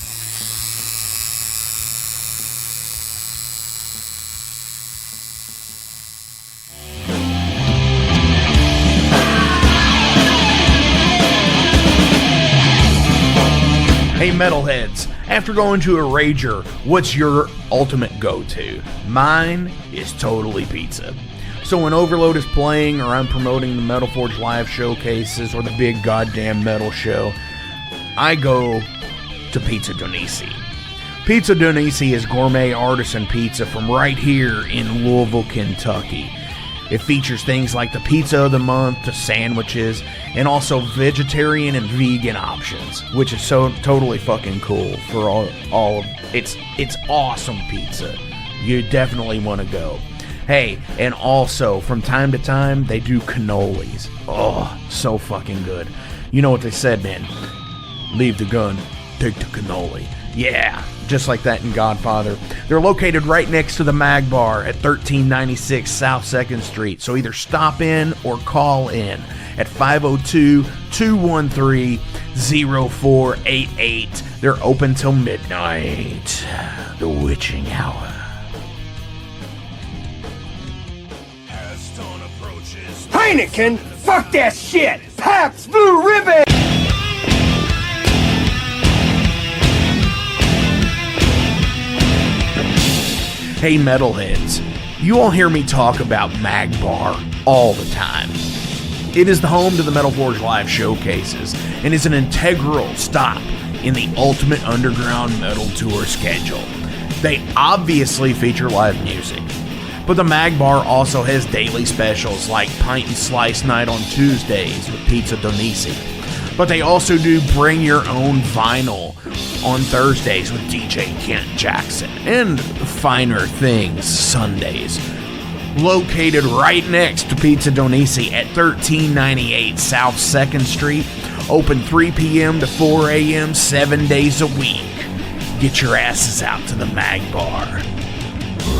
Hey metalheads, after going to a rager, what's your ultimate go-to? Mine is totally pizza. So when Overload is playing, or I'm promoting the Metal Forge live showcases, or the big goddamn metal show, I go to Pizza DoNisi. Pizza DoNisi is gourmet artisan pizza from right here in Louisville, Kentucky. It features things like the pizza of the month, the sandwiches, and also vegetarian and vegan options, which is so totally fucking cool for all of it's awesome pizza. You definitely want to go. Hey, and also from time to time they do cannolis. Oh, so fucking good. You know what they said, man? Leave the gun, take the cannoli. Yeah, just like that in Godfather. They're located right next to the Mag Bar at 1396 South 2nd Street. So either stop in or call in at 502-213-0488. They're open till midnight. The witching hour. Heineken? Fuck that shit! Pabst Blue Ribbon! Hey metalheads, you all hear me talk about Mag Bar all the time. It is the home to the Metal Forge live showcases and is an integral stop in the Ultimate Underground Metal Tour schedule. They obviously feature live music, but the Mag Bar also has daily specials like Pint and Slice Night on Tuesdays with Pizza DoNisi. But they also do Bring Your Own Vinyl on Thursdays with DJ Kent Jackson, and Finer Things Sundays. Located right next to Pizza DoNisi at 1398 South 2nd Street, open 3 p.m. to 4 a.m. 7 days a week. Get your asses out to the Mag Bar.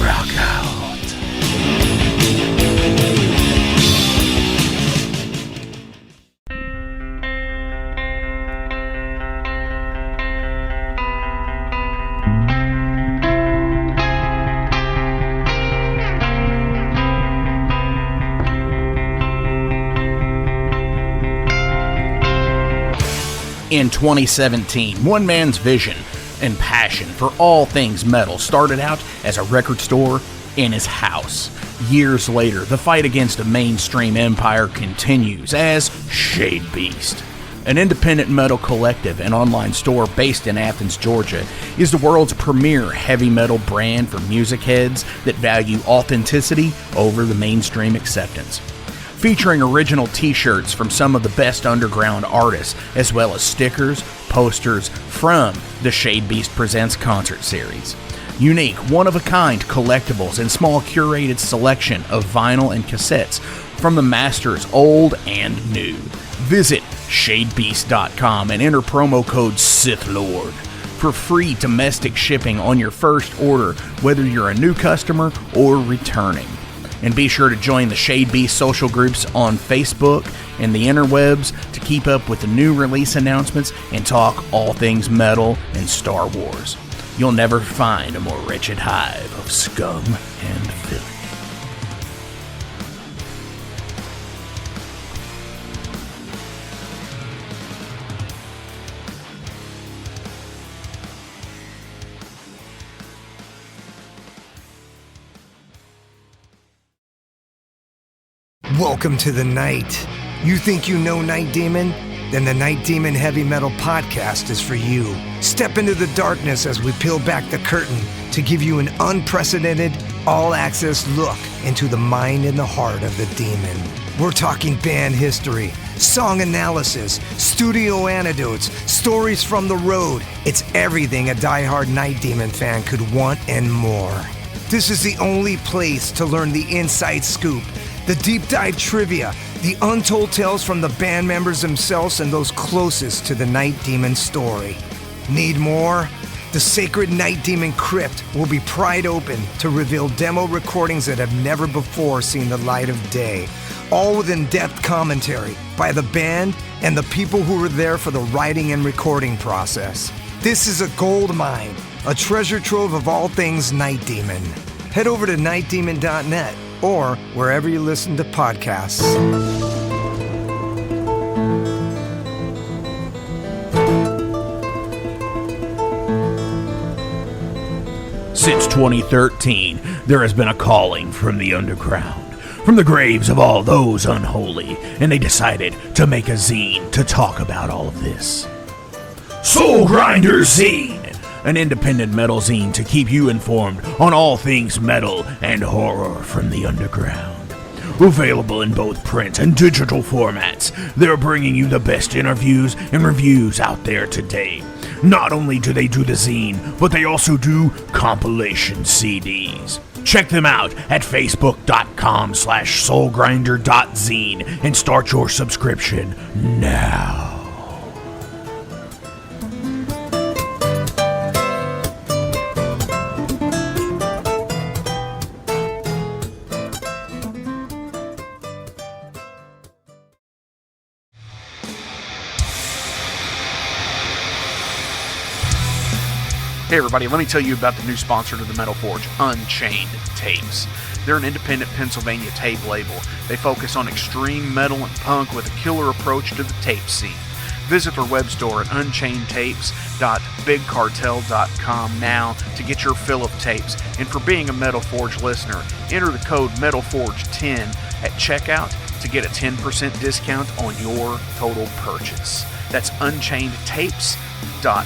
Rock out. In 2017, one man's vision and passion for all things metal started out as a record store in his house. Years later, the fight against a mainstream empire continues as Shadebeast. An independent metal collective and online store based in Athens, Georgia, is the world's premier heavy metal brand for music heads that value authenticity over the mainstream acceptance. featuring original t-shirts from some of the best underground artists, as well as stickers, posters from the Shadebeast Presents concert series. Unique, one-of-a-kind collectibles and small curated selection of vinyl and cassettes from the masters old and new. Visit shadebeast.com and enter promo code SithLord for free domestic shipping on your first order, whether you're a new customer or returning. And be sure to join the Shadebeast social groups on Facebook and the interwebs to keep up with the new release announcements and talk all things metal and Star Wars. You'll never find a more wretched hive of scum and filth. Welcome to the night. You think you know Night Demon? Then the Night Demon Heavy Metal Podcast is for you. Step into the darkness as we peel back the curtain to give you an unprecedented, all-access look into the mind and the heart of the demon. We're talking band history, song analysis, studio anecdotes, stories from the road. It's everything a diehard Night Demon fan could want and more. This is the only place to learn the inside scoop, the deep dive trivia, the untold tales from the band members themselves and those closest to the Night Demon story. Need more? The Sacred Night Demon Crypt will be pried open to reveal demo recordings that have never before seen the light of day, all with in-depth commentary by the band and the people who were there for the writing and recording process. This is a gold mine, a treasure trove of all things Night Demon. Head over to nightdemon.net or wherever you listen to podcasts. Since 2013, there has been a calling from the underground, from the graves of all those unholy, and they decided to make a zine to talk about all of this. Soul Grinder Zine! An independent metal zine to keep you informed on all things metal and horror from the underground. Available in both print and digital formats, they're bringing you the best interviews and reviews out there today. Not only do they do the zine, but they also do compilation CDs. Check them out at facebook.com/soulgrinder.zine and start your subscription now. Hey everybody, let me tell you about the new sponsor to the Metal Forge, Unchained Tapes. They're an independent Pennsylvania tape label. They focus on extreme metal and punk with a killer approach to the tape scene. Visit their web store at unchainedtapes.bigcartel.com now to get your fill of tapes. And for being a Metal Forge listener, enter the code METALFORGE10 at checkout to get a 10% discount on your total purchase. That's unchainedtapes.bigcartel.com.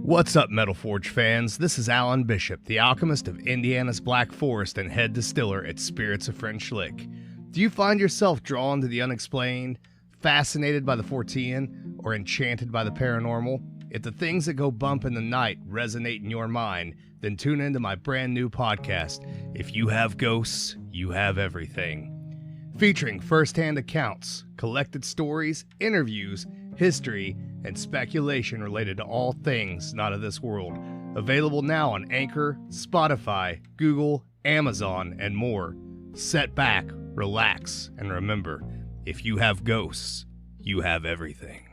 What's up, Metal Forge fans? This is Alan Bishop, the alchemist of Indiana's Black Forest and head distiller at Spirits of French Lick. Do you find yourself drawn to the unexplained, fascinated by the Fortean, or enchanted by the paranormal? If the things that go bump in the night resonate in your mind, then tune into my brand new podcast, If You Have Ghosts, You Have Everything. Featuring first-hand accounts, collected stories, interviews, history, and speculation related to all things not of this world. Available now on Anchor, Spotify, Google, Amazon, and more. Set back, relax, and remember, if you have ghosts, you have everything.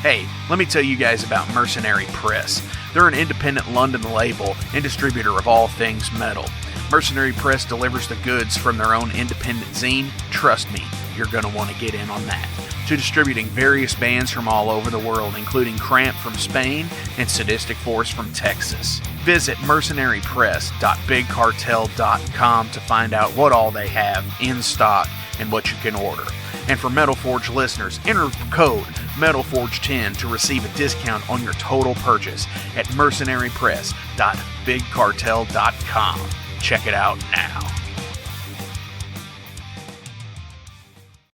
Hey, let me tell you guys about Mercenary Press. They're an independent London label and distributor of all things metal. Mercenary Press delivers the goods from their own independent zine. Trust me, you're going to want to get in on that. to distributing various bands from all over the world, including Cramp from Spain and Sadistic Force from Texas. Visit mercenarypress.bigcartel.com to find out what all they have in stock and what you can order. And for Metal Forge listeners, enter code METALFORGE10 to receive a discount on your total purchase at mercenarypress.bigcartel.com. Check it out now.